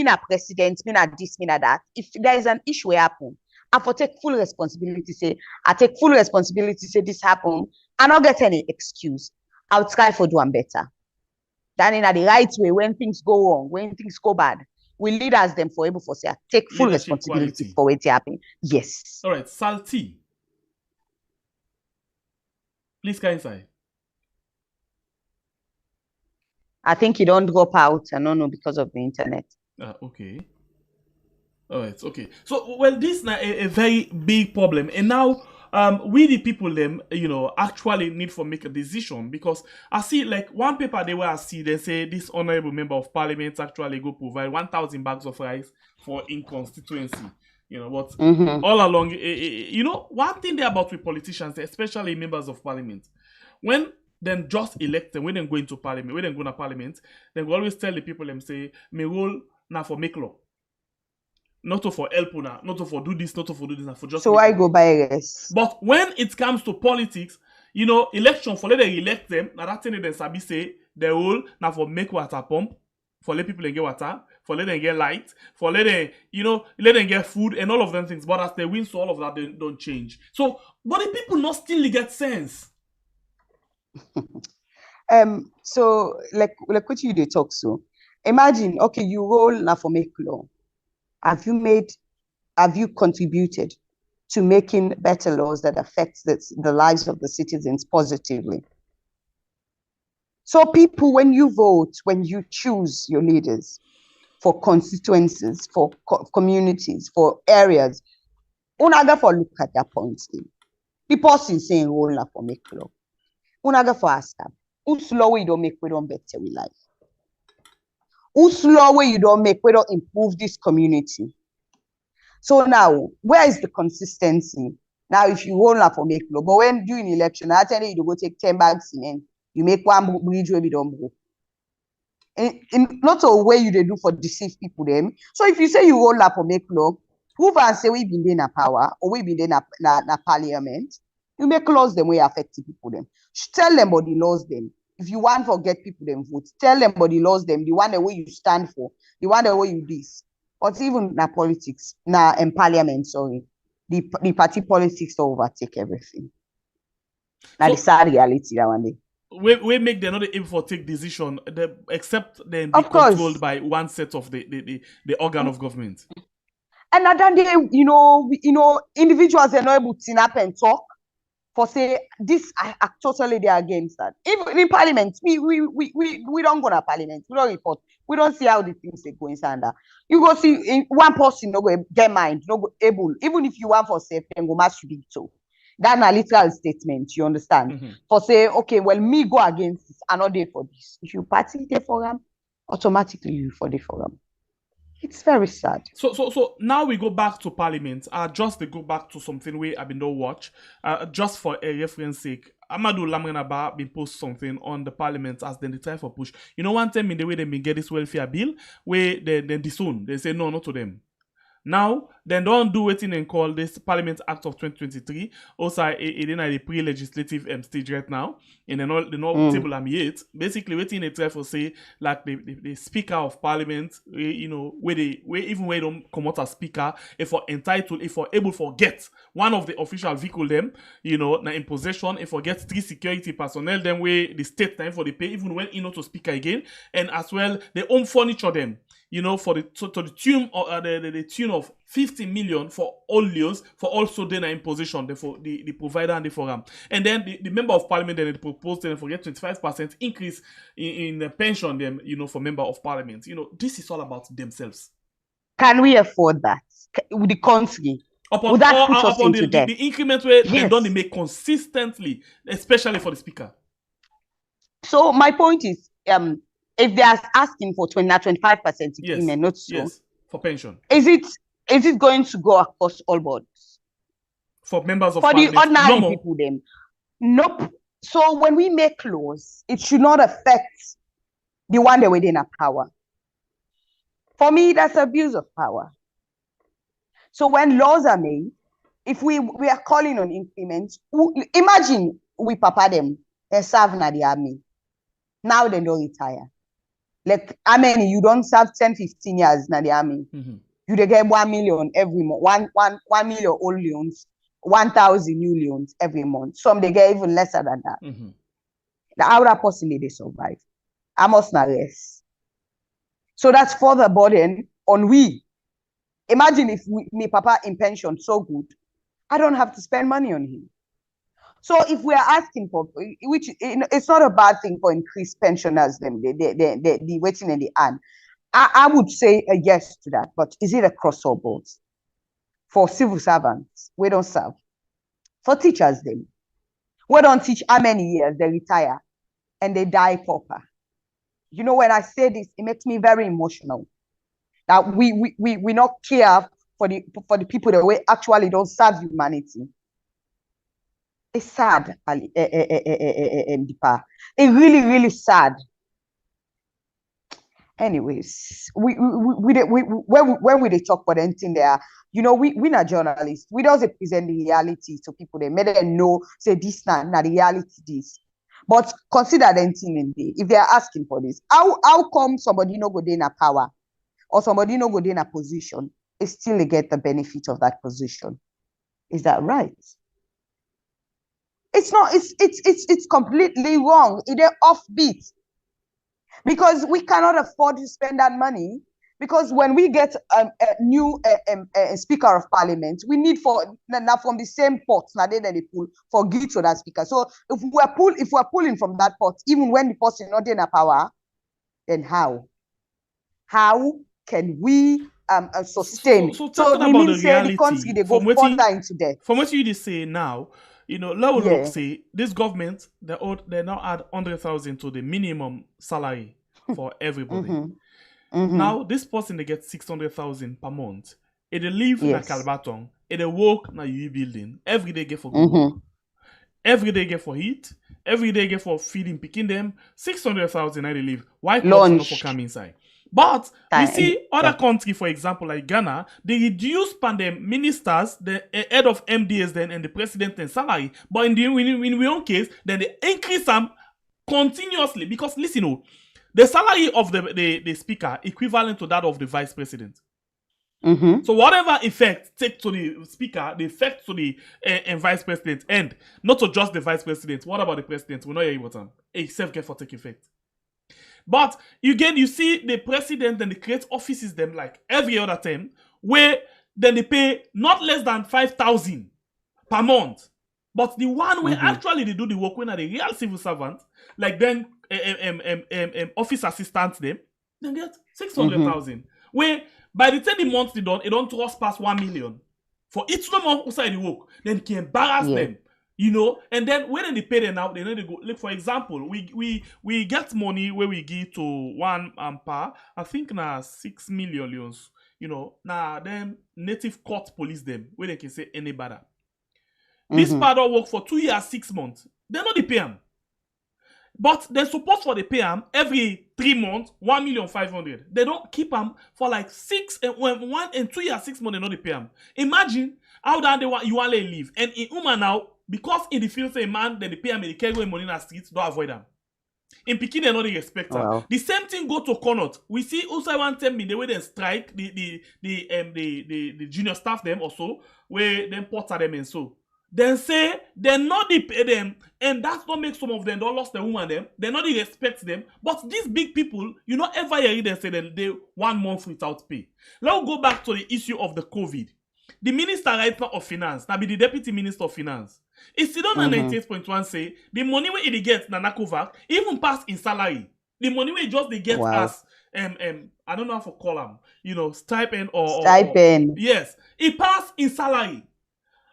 na president, me na this, me na that. If there is an issue happen, I for take full responsibility. Say I take full responsibility. Say this happen. I not get any excuse. I'll try for doing better. Then in the right way when things go wrong, when things go bad, we leaders them for able for say take full responsibility for what happen. Yes. All right, Salty. Please come inside. I think you don't drop out. I don't know because of the internet. Okay. All right. Okay. So, well, this is a very big problem, and now we the people them actually need for make a decision because I see like one paper they they say this honorable member of parliament actually go provide 1,000 bags of rice for in constituency. But all along, one thing there about with politicians, especially members of parliament, when then just elect them. When they go into parliament, when they go to parliament, they will always tell the people them say, "My role now for make law, not to for help una, not to for do this, not to for do this, for just." So make I law." go by rest. But when it comes to politics, you know, election for let them elect them. Now that thing they sabi say the role now for make water pump, for let people get water, for let them get light, for let them, you know, let them get food and all of them things. But as they win, so all of that they don't change. So, but the people not still get sense. So like what you they talk so. Imagine, okay, you roll now for make law. Have you contributed to making better laws that affect the lives of the citizens positively? So people, when you vote, when you choose your leaders for constituencies, for communities, for areas, unaga for look at that points. The person saying roll now for make law. Unaga for ask them. Who slow you don't make we don't better we life? Who slow way you don't make we don't improve this community? So now, where is the consistency? Now, if you roll up for make law, but when doing election, I tell you to go take 10 bags cement, you make one bridge where we don't broke. In not a way you they do for deceive people them. So if you say you roll up for make law, prove and say we been in a power or we been in a parliament, you make laws them way affect people them. Tell them about the laws them. If you want to get people them vote, tell them about the laws them, the one the way you stand for, the one the way you this. But even na politics, na in parliament, sorry, the party politics to overtake everything. Now the sad reality that one day. We make them not able to take decision, except then be Of course. controlled by one set of the organ of government. And another day, you know, individuals are not able to stand up and talk for say this. I totally they are against that. Even in parliament, we don't go to parliament. We don't report. We don't see how the things they go inside. You go see one person no go get mind, no go able. Even if you want for safe, then go must be so. That's a literal statement. You understand? Mm-hmm. For say, okay, well, me go against this. I not there for this. If you party the forum, automatically you for the forum. It's very sad. So now we go back to parliament. Just to go back to something we have been don't watch. Just for a reference sake, Amadou Lamrenaba been post something on the parliament as then they try for push. You know, one time in the way they been get this welfare bill, where they disown. They say no, not to them. Now, then don't do waiting and call this Parliament Act of 2023. Also, it in a pre-legislative stage right now. And then all the table I'm yet. Basically, waiting they try for say like the Speaker of Parliament, you know, where they don't come out as Speaker, if for entitled, if for able for get one of the official vehicle them, you know, now in possession, if for get 3 security personnel, then where the state time for the pay, even when not to Speaker again, and as well the home furniture them. You know, for the tune or the tune of 50 million for all leos, for also then in position for the provider and the forum. And then the member of parliament then proposed then for get 25% increase in the pension them, you know, for member of parliament. You know, this is all about themselves. Can we afford that? With the country? Upon, Would that put us into debt? The increment where Yes. they don't make consistently, especially for the speaker. So my point is, if they are asking for 25% increment, not so. Yes, for pension. Is it going to go across all boards? For members of for parliament? The ordinary people, them. Nope. So when we make laws, it should not affect the one that within a power. For me, that's abuse of power. So when laws are made, if we are calling on increments, imagine we papa them, they serve in the army. Now they don't retire. Like, how many? You don't serve 10, 15 years in the army. Mm-hmm. You they get 1 million every month. 1 million old leons, 1,000 new leons every month. Some they get even lesser than that. Mm-hmm. The other person they survive. I must not rest. So that's further burden on we. Imagine if me papa in pension so good, I don't have to spend money on him. So if we are asking for, which it's not a bad thing for increased pensioners, them the waiting in the end. I would say a yes to that, but is it across all boards? For civil servants, we don't serve. For teachers, them, we don't teach how many years they retire and they die pauper. You know, when I say this, it makes me very emotional. That we not care for the people that we actually don't serve humanity. It's sad, Ali, Deepa. It really, really sad. Anyways, when we talk about anything there, you know, we not journalists. We don't present the reality to people. They make them know, say this now the reality this. But consider anything in there. If they are asking for this, how come somebody no go in a power or somebody no go in a position, they still get the benefit of that position? Is that right? It's not. It's completely wrong. It's offbeat. Because we cannot afford to spend that money. Because when we get a new speaker of parliament, we need for now from the same pot now they pull for give to that speaker. So if we're pulling from that pot, even when the person not in a power, then how can we sustain? So talking we about mean the say reality, the country they go from further into debt. From what you just say now, you know, Level Yeah. say this government they now add 100,000 to the minimum salary for everybody. Now this person they get 600,000 per month. It they live in a Calbaton, it they work na UE building. Every day get for work. Every day get for heat. Every day get for feeding, picking them. 600,000 I they live. Why cost not for come inside? But we see other country, for example, like Ghana, they reduce pandemic ministers, the head of MDS then and the president and salary. But in our own case, then they increase them continuously. Because listen, the salary of the speaker equivalent to that of the vice president. So whatever effect take to the speaker, the effect to the vice president, and not to just the vice president. What about the president? We're not hearing about them. Except get for take effect. But again, you see the president and the create offices them like every other time, where then they pay not less than 5,000 per month. But the one where actually they do the work when are the real civil servant, like then office assistants them, then get 600,000. Where by the time the month they don't trust past 1 million. For each month outside the work, then can embarrass them. You know, and then when they pay them out, they know they go. Like for example, we get money where we give to one par. I think now 6 million leons. You know, now them native court police them where they can say any better. This part of work for 2 years, 6 months. They know they pay them, but they're supposed for the pay them every 3 months, 1,500,000. They don't keep them for like 1 and 2 years, 6 months. They know they pay them. Imagine how that they want you want to live, and in Uma now. Because in the field, say man, then they pay him and they carry away money in the streets, don't avoid them. In Pekin, they know they respect them. Wow. The same thing go to Connaught. We see also one time the way they strike the junior staff them also, where them ports are them and so. Then say they not they pay them, and that's not make some of them don't lost the woman them. They not they respect them. But these big people, you know, ever hear them say that they 1 month without pay. Let's go back to the issue of the COVID. The minister right now of finance, now be the deputy minister of finance. It's still on 98.1 say the money where they get na Nakovac even pass in salary. The money where just they get as I don't know how to call them, you know, stipend or stipend. Yes, it pass in salary.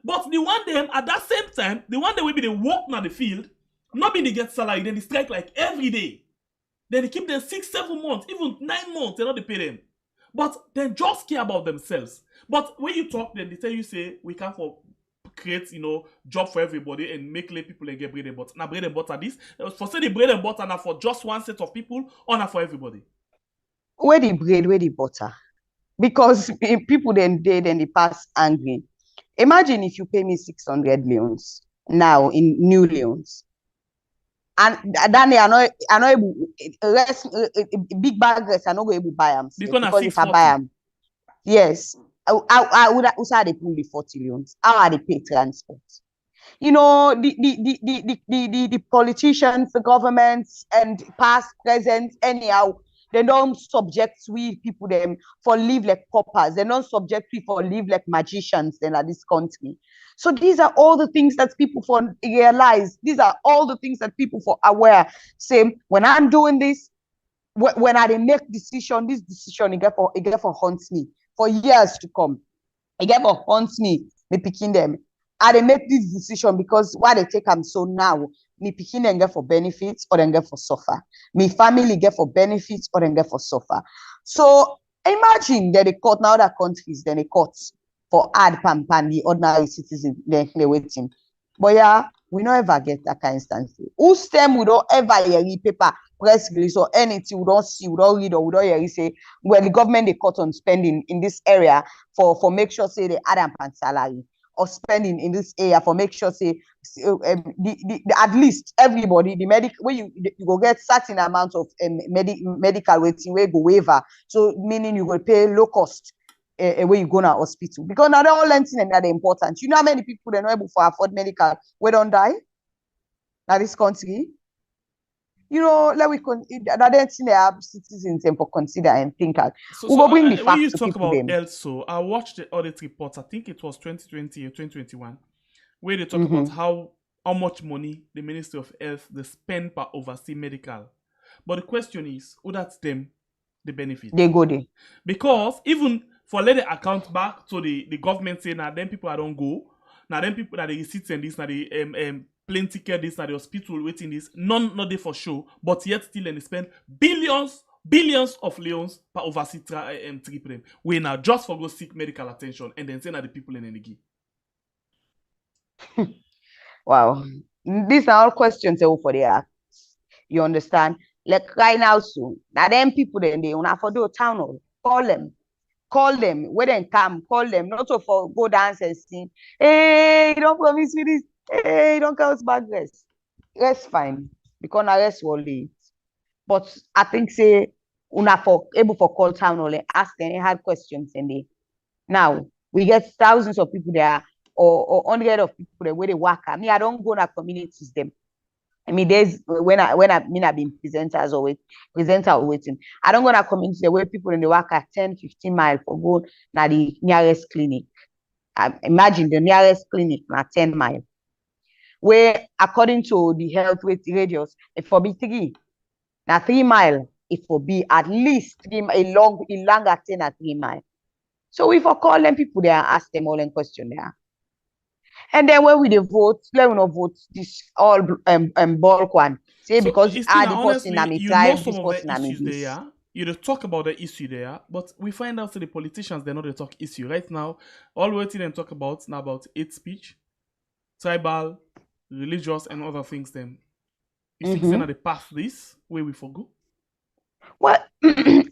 But the one them at that same time, the one that will be the work na the field, not be they get salary, then they strike like every day. Then they keep them 6, 7 months, even 9 months, they not they pay them. But they just care about themselves. But when you talk, then they tell you say we can't create, you know, job for everybody and make lay people get bread and butter. Now bread and butter this. For say the bread and butter now for just one set of people or not for everybody. Where the bread, where the butter? Because people then they pass angry. Imagine if you pay me 600 leons now in new leons. And then they are not able big bag rest are not going to buy them. Because if I buy them, yes. I would also they pull the 40 leons. How are they pay transport? You know, the politicians, the governments, and past, present, anyhow, they don't subject we people them for live like paupers. They don't subject we for live like magicians then at this country. So these are all the things that people for realize. These are all the things that people for aware. Same when I'm doing this, when I make decision, this decision it get for haunts me for years to come. It get for haunts me picking them. I they make this decision because why they take them so now. Me picking them get for benefits or then get for suffer. Me family get for benefits or then get for suffer. So imagine that they cut now other countries, then they cut for ad pan the ordinary citizen they waiting. But yeah, We don't ever get that kind of instance. Whose stem we don't ever hear paper, press release or anything, we don't see, we don't read, or we don't hear say, well, the government they cut on spending in this area for make sure say they add up and salary, or spending in this area for make sure say at least everybody, the medical, where you go get certain amount of medical waiting, where go waiver. So meaning you will pay low cost when you go to hospital, because now they're all learning and that important. You know how many people they're not able to afford medical we don't die now this country. You know, let we that thing they have citizens and for consider and think out. We will bring the when facts you to talk people about them. health, so I watched the audit reports. I think it was 2020 or 2021, where they talk about how much money the Ministry of Health they spend per oversee medical. But the question is, who that's them the benefit? They go there. Because even for let the account back to the government say now them people I don't go, now them people that they receipts and this, now the plane ticket this, now the hospital waiting this, none not there for show, but yet still and they spend billions of leons per oversee trip them. We now just for go seek medical attention and then send out the people in energy. Wow. These are all questions for the act. You understand? Like right now, so now them people then they wanna for do a town hall. Call them, when they come, call them, not to for go dance and sing. Hey, don't promise me this. Hey, don't count back rest. Rest fine. Because na rest will late. But I think say una for able for call town hall and ask any hard questions and they now we get thousands of people there or hundreds of people there where they work. I mean, I don't go to communities them. I mean, there's when I've been presenters or waiting. I don't go to community where people in the work at 10, 15 miles for go na the nearest clinic. Imagine the nearest clinic na 10 miles. Where according to the health radius, it for be 3. Now 3 miles, it will be at least a longer 10 at 3 miles. So we for call them people there and ask them all in question there. And then when we vote, let me not vote this all bulk one. Say so because the person I may drive, this person I may this. You talk about the issue there, but we find out that the politicians they're not the talk issue right now. All we them talk about now about hate speech, tribal, religious, and other things. Them, you think they're not the path this way we forgo? Well, they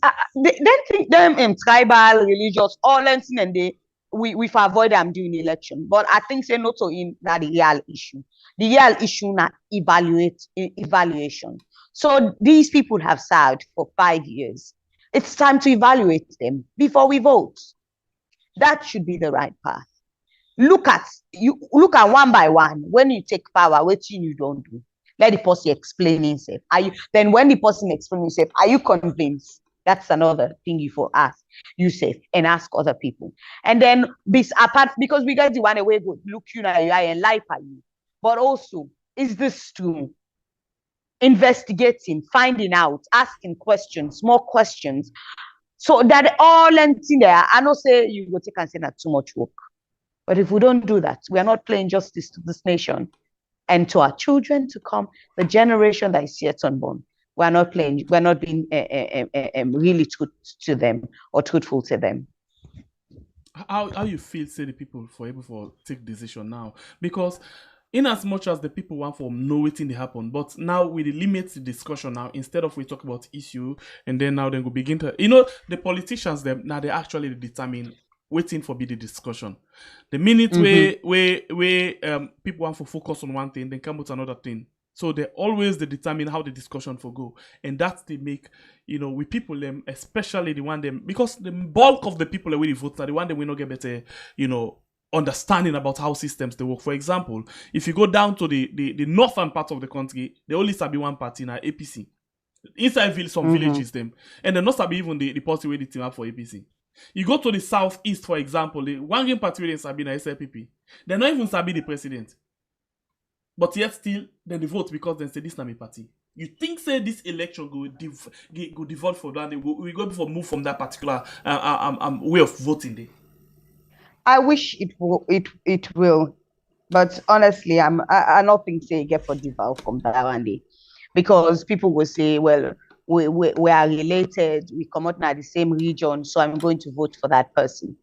think them tribal, religious, all anything and they. We avoid them doing election, but I think say not so in that the real issue. The real issue na evaluation. So these people have served for 5 years. It's time to evaluate them before we vote. That should be the right path. Look at one by one. When you take power, what you don't do. Let the person explain himself. Then when the person explains himself, are you convinced? That's another thing you for ask yourself and ask other people. And then because we got the one away go look you in the eye and lie at you. But also, is this true? Investigating, finding out, asking questions, more questions. So that all in there, I know say you go take and say that too much work. But if we don't do that, we are not playing justice to this nation and to our children to come, the generation that is yet unborn. We're not being really true to them or truthful to them. How you feel say the people for able to take decision now? Because in as much as the people want for know waiting they happen, but now we limit the discussion now instead of we talk about issue and then now we begin to the politicians them now they actually determine waiting for be the discussion. The minute where people want to focus on one thing, then come with another thing. So they always determine how the discussion for go. And that's they make, we people them, especially the one them, because the bulk of the people that we vote are the one that we not get better, understanding about how systems they work. For example, if you go down to the northern part of the country, they only sabi one party now, APC. Inside some villages them. And they not sabi even the party where the team up for APC. You go to the southeast, for example, the one game party where they sabi na SLPP. They not even sabi the president. But yet still, then they vote because they say this is not my party. You think say this election go devolve from that? We go for move from that particular way of voting there. I wish it will, but honestly, I not think say get for devolve from that one day, because people will say, well, we are related, we come out in the same region, so I'm going to vote for that person.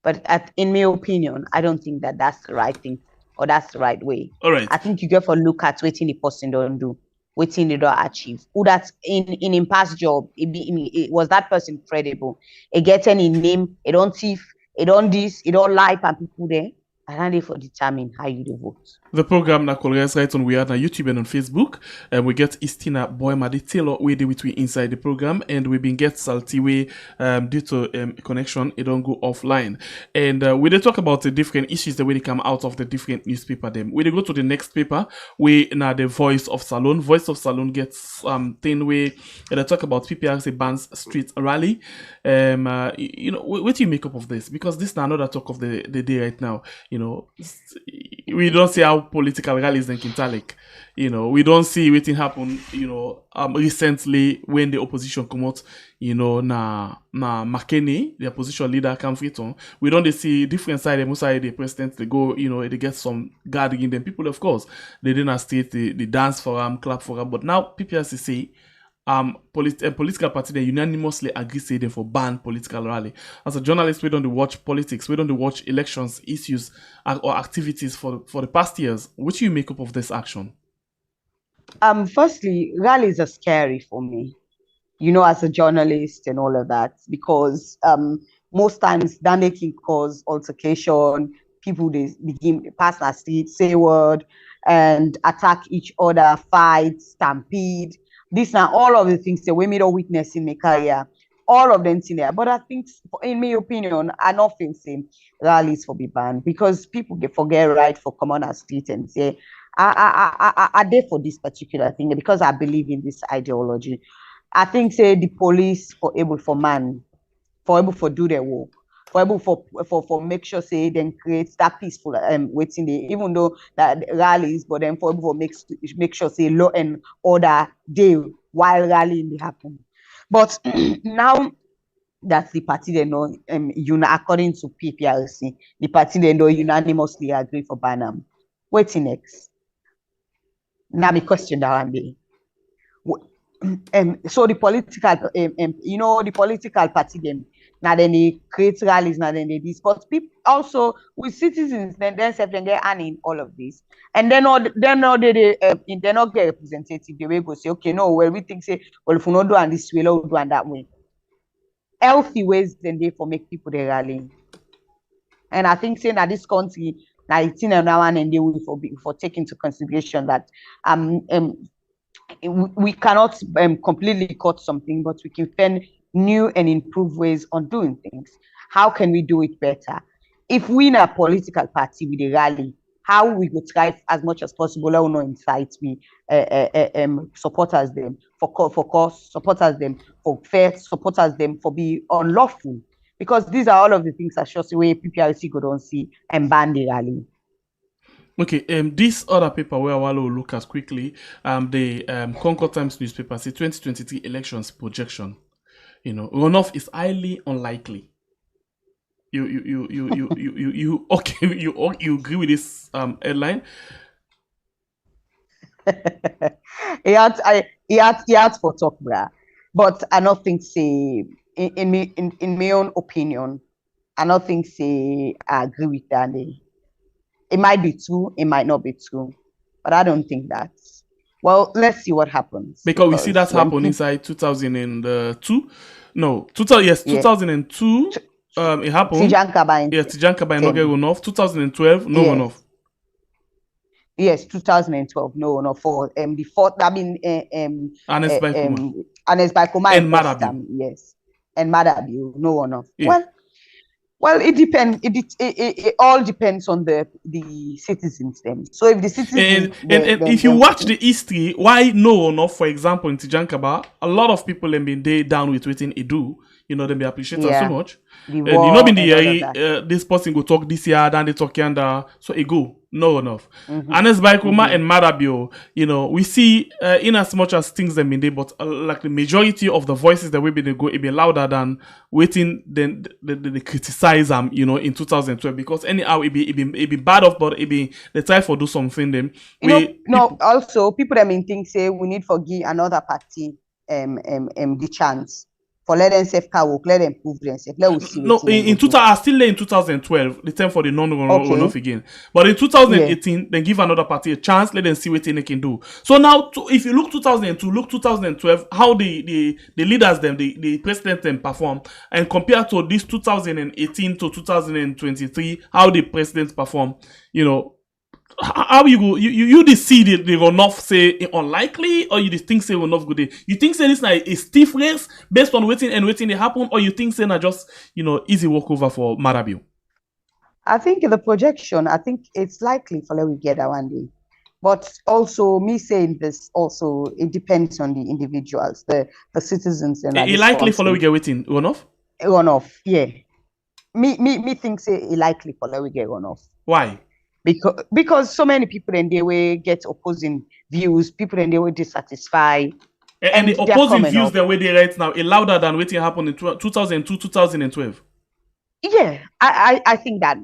But in my opinion, I don't think that that's the right thing or that's the right way. All right. I think you get for look at wetin the person don't do, wetin they don't achieve. Who that in past job, it was that person credible? It get any name, it don't thief, it don't this, it don't lie, and people there. And they for determine how you do vote. The program na Colores right on we are on YouTube and on Facebook. We get Istina Boymadi Taylor we did with we inside the program, and we been get Salty way due to connection it don't go offline. And we they talk about the different issues that when they come out of the different newspaper them. We they go to the next paper, we now the Voice of Salone. Voice of Salone gets thing way they talk about PPRC bans street rally. You know, what do you make up of this? Because this is another talk of the day right now. You know, we don't see how political rallies in Kintalik. You know, we don't see what happen, you know, recently when the opposition come out, you know, na McKinney, the opposition leader, come on. We don't see different side, most side the president, they go, you know, they get some guarding them. People, of course, they didn't state, they dance for them, clap for them. But now PPRC say, political party they unanimously agree say them for ban political rally. As a journalist, we don't watch politics, we don't watch elections, issues or activities for the past years. What do you make up of this action? Firstly, rallies are scary for me, you know, as a journalist and all of that, because most times then they can cause altercation, people they begin pass the street, say word, and attack each other, fight, stampede. These are all of the things that we made a witness in my career. All of them in there. But I think, in my opinion, I don't think say rallies for be banned, because people get forget right for come on a street and say, I there for this particular thing because I believe in this ideology. I think say the police for able for do their work, for able for make sure say then create that peaceful waiting day, even though that rallies, but then for able for make sure say law and order day while rallying they happen. But now that's the party they know according to PPRC, the party they know unanimously agree for Banham. Waiting next. Now the question that one be. So the political, you know, the political party them now then they create rallies, now then they this, but people also with citizens then themselves then get in all of this, and then they not get representative. They will go say, okay, no, well we think say, well if we not do and this way, we'll do and that way. Healthy ways then they for make people they rally, and I think saying that this country. Now, it's in now and they will for take into consideration that we cannot completely cut something, but we can find new and improved ways on doing things. How can we do it better? If we in a political party with a rally, how we go try as much as possible, I don't know, incite we supporters them for cause, supporters them for fair, supporters them for be unlawful. Because these are all of the things that shows the way PPRC go don't see and ban the rally. Okay, this other paper where I will look at quickly, the Concord Times newspaper say 2023 elections projection. You know, runoff is highly unlikely. You okay? You agree with this headline? he had for talk, bruh. But I don't think say in my own opinion, I don't think say I agree with that. It might be true, it might not be true, but I don't think that. Well, let's see what happens. Because we see that happen inside 2002. No, 2002. It happened. Tijankaba no get runoff. 2012, no runoff. Yes, 2012, no runoff for the fourth. I mean, Anes Baikuma and Madabi. Yes, and Madabi, no runoff. Yeah. Well, it depends. It all depends on the citizens then. So if the citizens and if you watch the history, why no runoff? For example, in Tijankaba, a lot of people have been there down with waiting it do. You know, them they appreciate her so much. You know, in the year, this person go talk this year, then they talk yonder, so it go no enough. Anes Baikuma and Madabio, you know, we see in as much as things them been there, but like the majority of the voices that we been go, it be louder than waiting. Then they criticize them, you know, in 2012 because anyhow it be bad off, but it be they try for do something them. Also people that mean think say we need for give another party the chance for let them self car work, let them prove themselves. Let us see No, what in 2000, I still lay in 2012, the time for the non-runoff again. But in 2018, then give another party a chance, let them see what they can do. So now, if you look 2002, look 2012, how the leaders them, the president them perform, and compare to this 2018 to 2023, how the presidents perform, you know, how you go, you just see the runoff say unlikely, or you just think say runoff good day? You think say this like a stiff race based on waiting they happen, or you think say na just, you know, easy walkover for Marabio? I think the projection, I think it's likely for we get that one day. But also me saying this also, it depends on the individuals, the citizens and It likely for we get waiting runoff? Runoff, yeah. Me think say it likely for we get runoff. Why? Because so many people in the way get opposing views, people in the way dissatisfied. And the opposing views the way they right now are louder than what happened in 2002, 2012. Yeah, I think that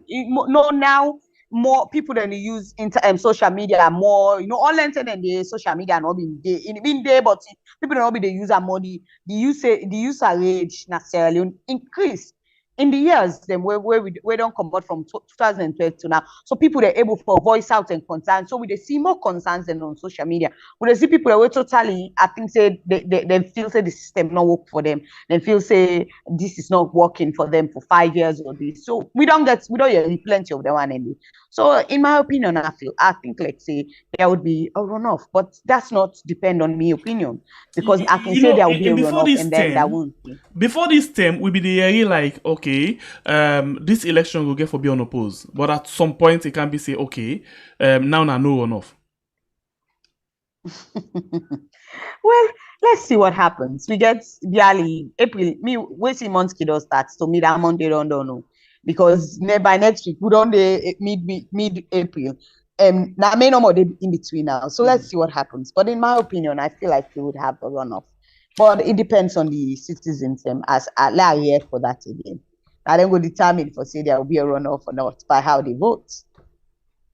now more people than they use social media more, you know, online than the social media not been there, but people don't be the user more the user age necessarily increase in the years then where we don't come out from 2012 to now. So people are able for voice out and concerns. So we see more concerns than on social media. We see people that were totally, I think say they feel say the system not work for them. They feel say this is not working for them for 5 years or this. So we don't hear plenty of the one anyway. So in my opinion, I think like say there would be a runoff, but that's not depend on my opinion, because I can say there will be a runoff and then that won't be. Before this term, we be the area like, okay, this election will get for be unopposed, but at some point it can be say, okay, now no runoff. Well, let's see what happens. We get barely April. Me waiting months kiddo starts to me that Monday don't know, because by next week we don't mid April. Now may no more in between now. So let's see what happens. But in my opinion, I feel like we would have a runoff. But it depends on the citizens as I here for that again. I then go determine for say there will be a runoff or not by how they vote.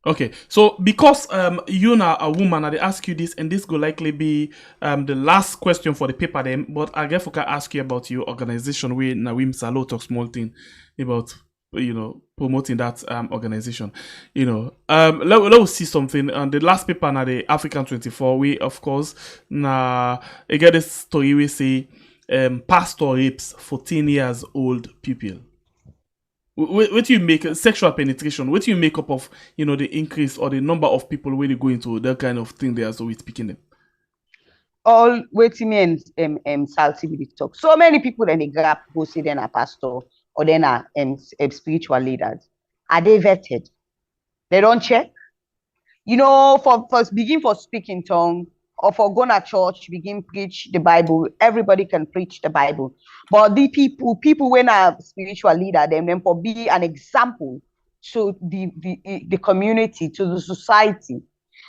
Okay, so because you are a woman, I ask you this, and this will likely be the last question for the paper then, but I guess I can ask you about your organization where Nawim Salo talk small thing about, you know, promoting that organization. You know, let's see something. And the last paper na the African 24, we of course na I get this story we say pastor rapes 14 years old pupil. What do you make sexual penetration? What do you make up of, you know, the increase or the number of people when they go into that kind of thing there? So it's picking them. All waiting me and salty with the talk. So many people in the gap go see then a pastor or then a spiritual leaders. Are they vetted? They don't check. You know, for begin for speaking tongue or for going to church, begin preach the Bible. Everybody can preach the Bible. But the people when a spiritual leader, them for be an example to the community, to the society.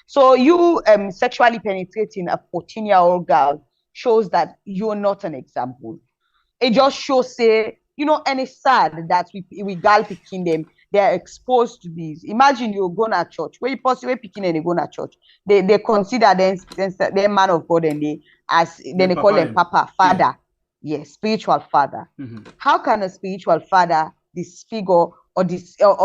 So you sexually penetrating a 14-year-old girl shows that you're not an example. It just shows say, you know, and it's sad that we girl picking them, they're exposed to these. Imagine you're going to church, where you possibly picking and they go to church. They consider them man of God, and they call them Papa, Father. Yeah. Yes, spiritual father. Mm-hmm. How can a spiritual father disfigure or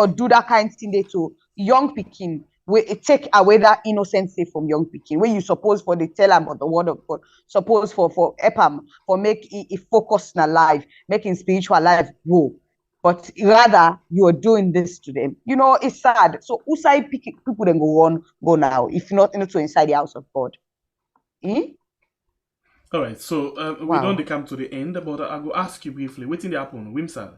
do that kind of thing to young picking? We take away that innocency from young people. When you suppose for the tell them about the word of God, suppose for EPAM, for make it focus in life, making spiritual life grow. But rather you are doing this to them. You know, it's sad. So who side people then go now, if not into inside the house of God? All right, so we don't come to the end, but I will ask you briefly, what did happen, Wimsal?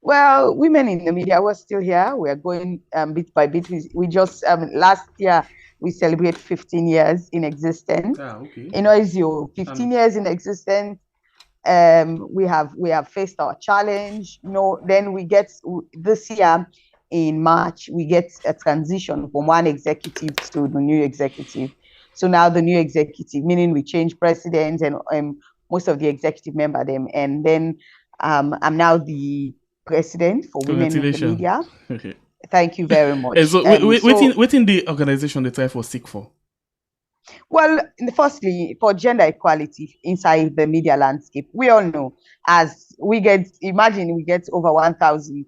Well, women in the media were still here. We are going bit by bit. We just last year we celebrate 15 years in existence. Okay. You know, it's your 15 years in existence. We have faced our challenge. You know, then we get this year in March we get a transition from one executive to the new executive. So now the new executive, meaning we change presidents and most of the executive member them, and then I'm now the president for women in the media. Okay. Thank you very much. So within the organization they try for seek for? Well, firstly, for gender equality inside the media landscape, we all know as imagine we get over 1,000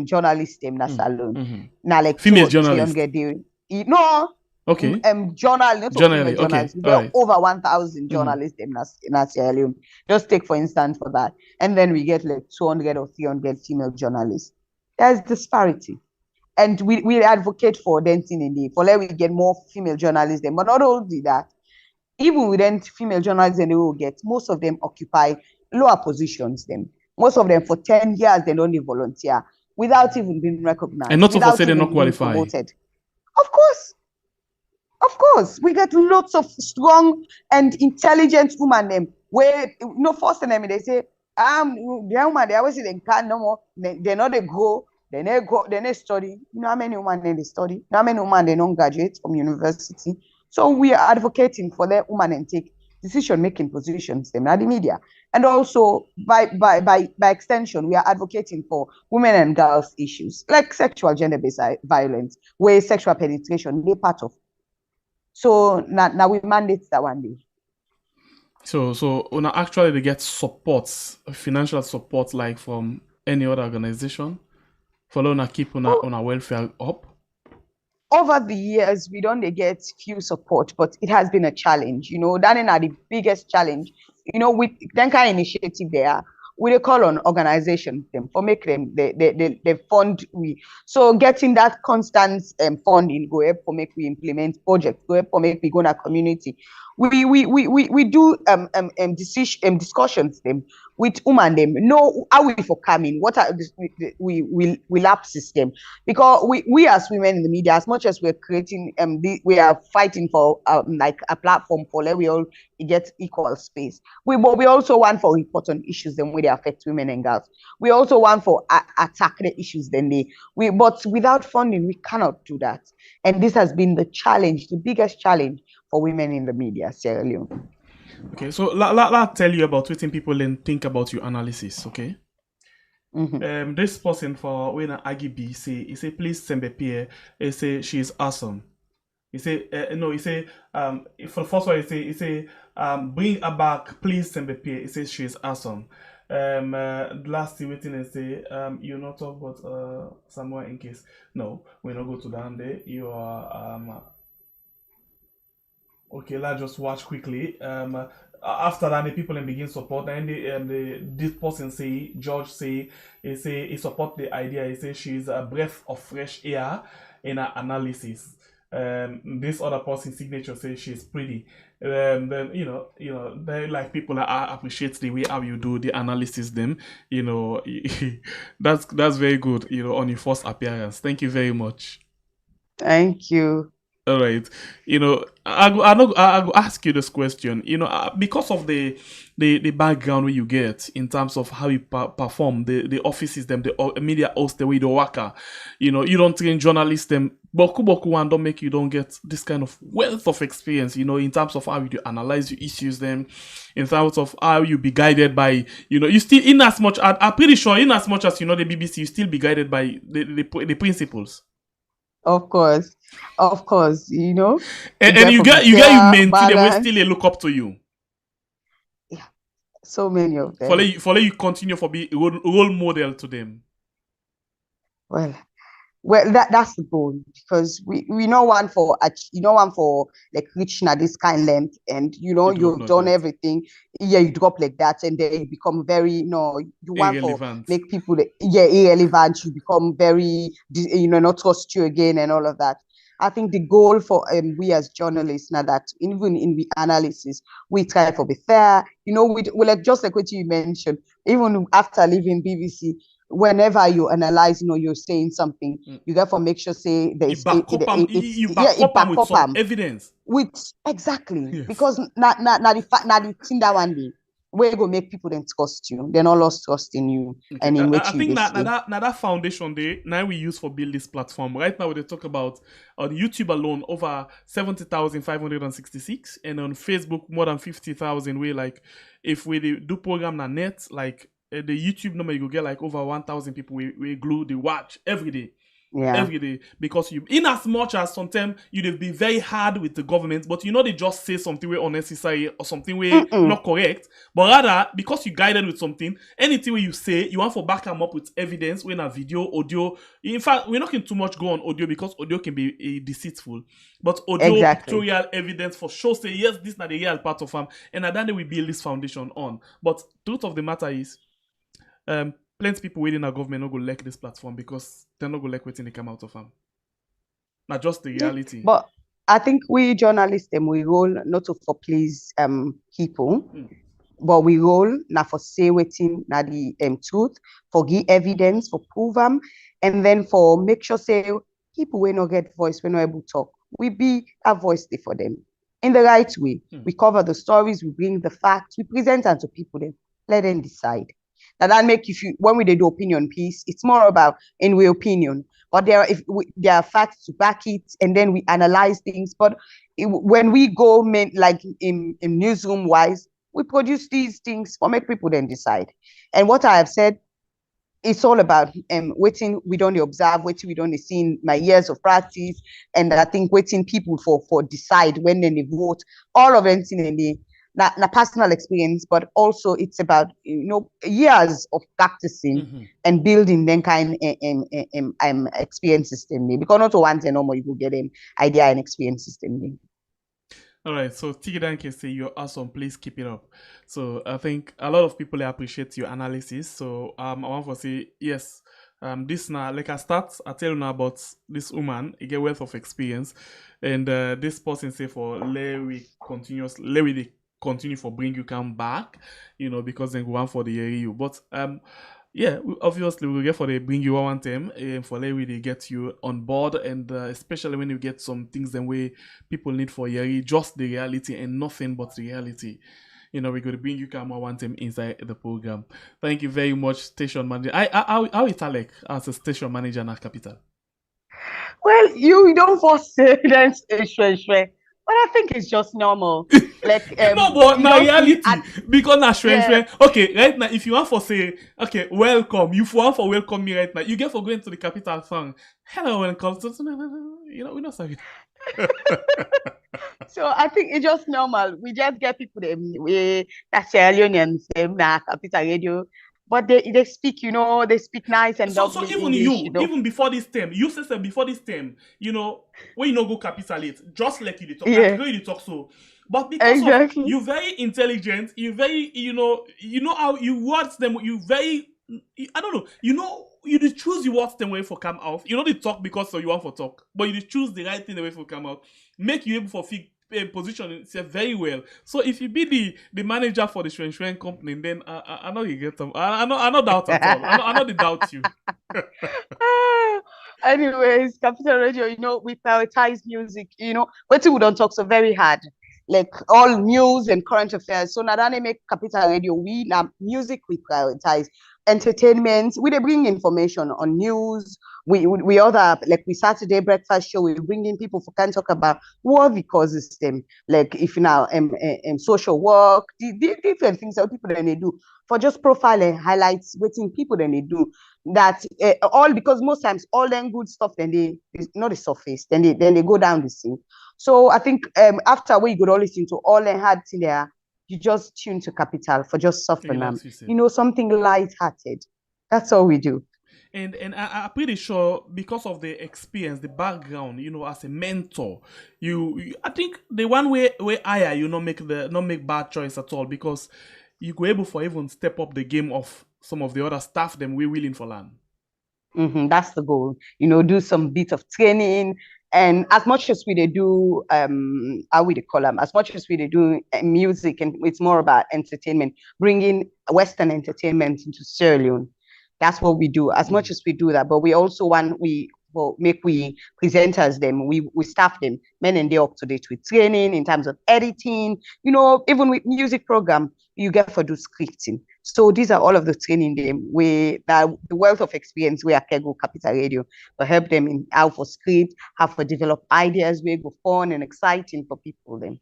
journalists in salon. Now, like Female 300 journalist. no, Okay. journal, not of female Generally, okay. journalists. We All get right. over 1,000 journalists in Sierra Leone. Just take for instance for that. And then we get like 200 or 300 female journalists. There's disparity. And we advocate for dancing in the for let we get more female journalists then. But not only that, even within female journalists they will get, most of them occupy lower positions then. Most of them for 10 years they don't volunteer without even being recognized, And not to without say they're even not being qualified. promoted. Of course, we get lots of strong and intelligent women them where first enemy they say the woman they always say they can't no more, they know they go, they they study. You know how many women they study? You know how many women they don't graduate from university? So we are advocating for the women and take decision-making positions them at the media. And also by extension, we are advocating for women and girls issues like sexual gender-based violence, where sexual penetration they part of. So now we mandate that one day. So actually they get support, financial support, like from any other organization, for Una keep on a welfare up. Over the years, we don't get few support, but it has been a challenge. That is the biggest challenge. With that kind of initiative there, we call on organizations them for make them they fund we. So getting that constant funding go help for make we implement projects, go help for make we go in our community. We do discussions them with women them know how we for coming, what are we lapses them, because we as women in the media, as much as we're creating we are fighting for like a platform for let we all get equal space. We also want for important issues then where they affect women and girls. We also want for attack the issues then but without funding we cannot do that. And this has been the challenge, the biggest challenge for women in the media, Sierra Leone. Okay, so let tell you about what people then think about your analysis, okay? This person for when Agibi say, he say please Sembe Pierre, he say she is awesome. He say no, he say for the first one he say bring her back, please Sembe Pierre. He says she is awesome. Last thing waiting and say you not talk about somewhere in case. No, we not go to down there. You are okay, let's just watch quickly. After that, the people then begin support, and this person say, George say, he support the idea. He say she's a breath of fresh air in her analysis. This other person's signature says she's pretty. Then they like people that appreciate the way how you do the analysis. Them, that's very good. On your first appearance. Thank you very much. Thank you. All right, I go ask you this question. Because of the background where you get in terms of how you perform, the offices, them, the media host, the way you work. You don't train journalists, them. Boku and don't make you don't get this kind of wealth of experience. In terms of how you analyze your issues, them, in terms of how you be guided by. You still in as much. I'm pretty sure in as much as the BBC, you still be guided by the principles. Of course, and you get men today will still look up to you. Yeah, so many of them. For you continue for be role model to them. Well, that's the goal, because we know one for like reaching at this kind length, and you've done everything. Yeah, you drop like that, and then you become very you want irrelevant. For make people irrelevant. You become very not trust you again and all of that. I think the goal for we as journalists now that even in the analysis we try to be fair. We like just like what you mentioned. Even after leaving BBC, whenever you analyze, you're saying something, you therefore make sure say there's you back up with some evidence. Exactly, yes. Because now the thing that one day where go make people then trust you, they're not lost trust in you. Okay. And in which I think that foundation day now we use for build this platform. Right now they talk about on YouTube alone over 70,566, and on Facebook more than 50,000. We like if we do program na net like the YouTube number, you go get like over 1,000 people we glue the watch every day. Yeah. Every day, because you, in as much as sometimes you'd be very hard with the government, but they just say something way unnecessary or something way not correct, but rather because you guided with something, anything where you say you want to back them up with evidence, when a video, audio. In fact, we're not going too much go on audio because audio can be deceitful, but audio, Exactly. pictorial evidence for sure say yes, this is not the real part of them, and at that we build this foundation on. But truth of the matter is, plenty people within our government not go like this platform because they're not go like waiting they come out of them. Not just the reality. But I think we journalists we roll not to for please people, but we roll now for say waiting na the truth, for give evidence, for prove them, and then for make sure say people will not get voice, we not able to talk. We be a voice there for them in the right way. We cover the stories, we bring the facts, we present them to people, then let them decide. Now that make when we do opinion piece, it's more about in we opinion, but there are facts to back it, and then we analyze things. But when we go like in newsroom wise, we produce these things for make people then decide. And what I have said, it's all about waiting. We don't observe, waiting. We don't see in my years of practice, and I think waiting people for decide when they vote. All of them in the not personal experience, but also it's about years of practicing and building then kind experience system. Because not once and no more you will get an idea and experience system. All right, so Tigidan can say you're awesome. Please keep it up. So I think a lot of people appreciate your analysis. So I want to say yes. This now like I tell you now about this woman. You get wealth of experience, and this person say for let we continue for bring you come back, because then go on for the you. But yeah, obviously we'll get for the bring you one time for let they get you on board, and especially when you get some things then way people need for Yeri, just the reality and nothing but reality. We're going to bring you come one time inside the program. Thank you very much, station manager. How it like as a station manager in our capital? Well, you don't force say that's but I think it's just normal. Like no, but na reality because na okay, right now if you want for say okay, welcome, you want for welcome me right now, you get for going to the capital song. Hello, welcome. We're not sorry. So I think it's just normal. We just get people that's Leonians capital radio. But they speak, they speak nice and so even English, even before this term, you said before this term, when you go capitalize, just like you talk, I agree you talk so. But because of you very intelligent, you very you know how you words them, you very I don't know, you just choose your words them way for come out. You they talk because you want for talk, but you just choose the right thing the way for come out, make you able for position itself very well. So if you be the manager for the Shwen company, then I know you get them. I know doubt at all. I know they doubt you. Anyways, Capital Radio, we prioritize music. But we don't talk so very hard. Like all news and current affairs. So now that they make Capital Radio, we now music we prioritize. Entertainment, we they bring information on news. We other like we Saturday breakfast show. We bring in people who can talk about what the causes them. Like if now social work, the different things that people then they do for just profiling highlights waiting people then they do that all because most times all them good stuff then they not the surface then they go down the scene. So I think after we go all listen to all them hard in there. You just tune to Capital for just soften them. Something light-hearted. That's all we do. And I'm pretty sure because of the experience, the background, as a mentor, I think the one way higher, not make bad choice at all, because you go able for even step up the game of some of the other staff them we willing for land. That's the goal. Do some bit of training. And as much as we do, how we call them, as much as we do music, and it's more about entertainment, bringing Western entertainment into Sierra Leone. That's what we do. As much as we do that, but we also make we presenters them, we staff them, men and they up to date with training in terms of editing, even with music program, you get for do scripting. So these are all of the training them the wealth of experience we at Kego Capital Radio to help them in how for script, how for develop ideas, we go fun and exciting for people then.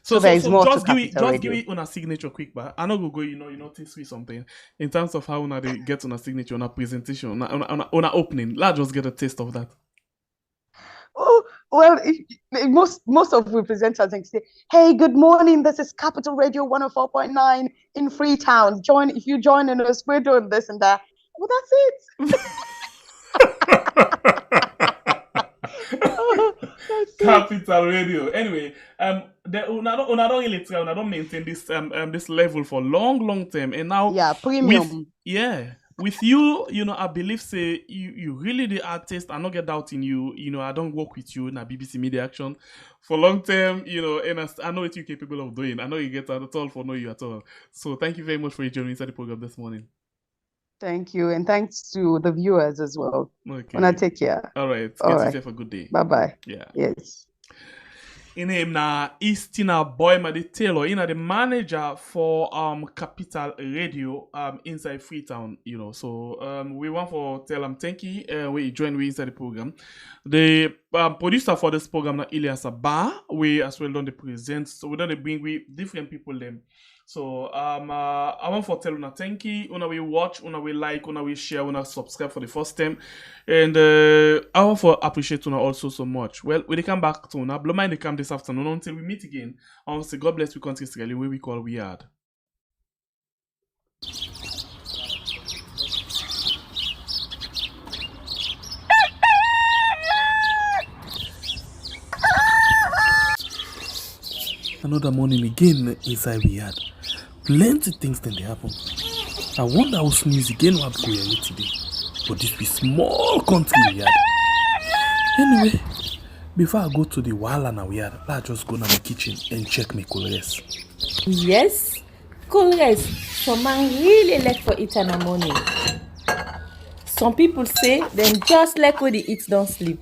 So there is more to just give Capital Radio. it on a signature quick, but I know go take me something in terms of how they get on a signature, on a presentation, on a opening. Let's just get a taste of that. Oh, well, most of we presenters think say, "Hey, good morning. This is Capital Radio 104.9 in Freetown. If you join us, we're doing this and that." Well, that's it. Capital Radio. Anyway, una don't really try, una don't maintain this level for long term, and now premium. With you, I believe say you really the artist. I not get doubt in you. I don't work with you in a BBC Media Action for long term. And I know what you're capable of doing. I know you get at all for know you at all. So thank you very much for joining inside the program this morning. Thank you, and thanks to the viewers as well. Okay. Wanna take care. All right. Have a good day. Bye. Yeah. Yes. In name na Istina Boyma the Taylor, the manager for Capital Radio inside Freetown, So we want to tell him thank you. We join we inside the program. The producer for this program na Elias Abba. We as well done the present. So we done bring with different people them. So I want to tell una thank you. Una we watch, una we like, una we share, una subscribe for the first time. And I want to appreciate una also so much. Well, we come back to una. Blow mind they come this afternoon until we meet again. I want to say God bless we country Israeli where we call we hard. Another morning again inside we had. Plenty things then they happen. I wonder how sneeze again what go here today. But this be small country we had. Anyway, before I go to the wala now we had, let's just go to my kitchen and check my colors. Yes, colors. Some man really like for eat in the morning. Some people say them just like when they eat don't sleep.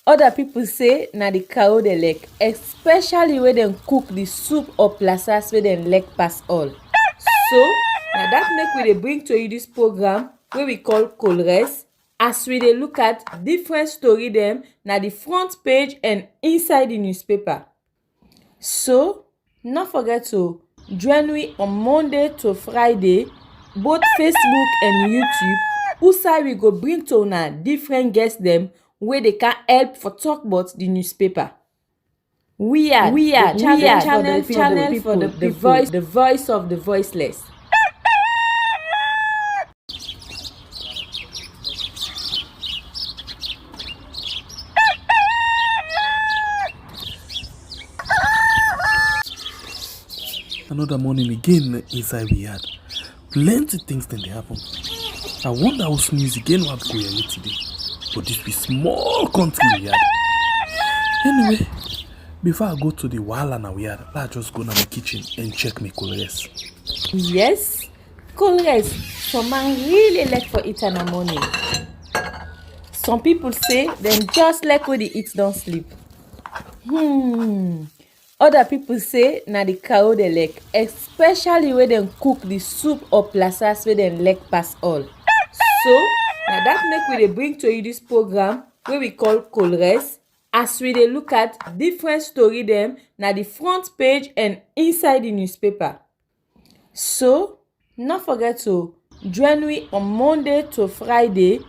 Other people say na the cow they like, especially when they cook the soup or plasas where they like pass all. So now that make we dey bring to you this program where we call Colores, as we dey look at different story them na the front page and inside the newspaper. So not forget to join me on Monday to Friday, both Facebook and YouTube. Usai we go bring to una different guests them where they can help for talk about the newspaper. We are channel for the people, the voice of the voiceless. Another morning again inside we had. Plenty things then they happen. I wonder how sneeze again what go here today. But this be small country we had. Anyway, before I go to the wala now we had, let's just go to my kitchen and check my colors. Yes, colors. Some man really like for eat in the morning. Some people say them just like when they eat don't sleep. Other people say na the cow they like, especially when they cook the soup or plasas where they like pass all. So now that make we dey bring to you this program where we call Colores, as we dey look at different story them na the front page and inside the newspaper. So not forget to join me on Monday to Friday,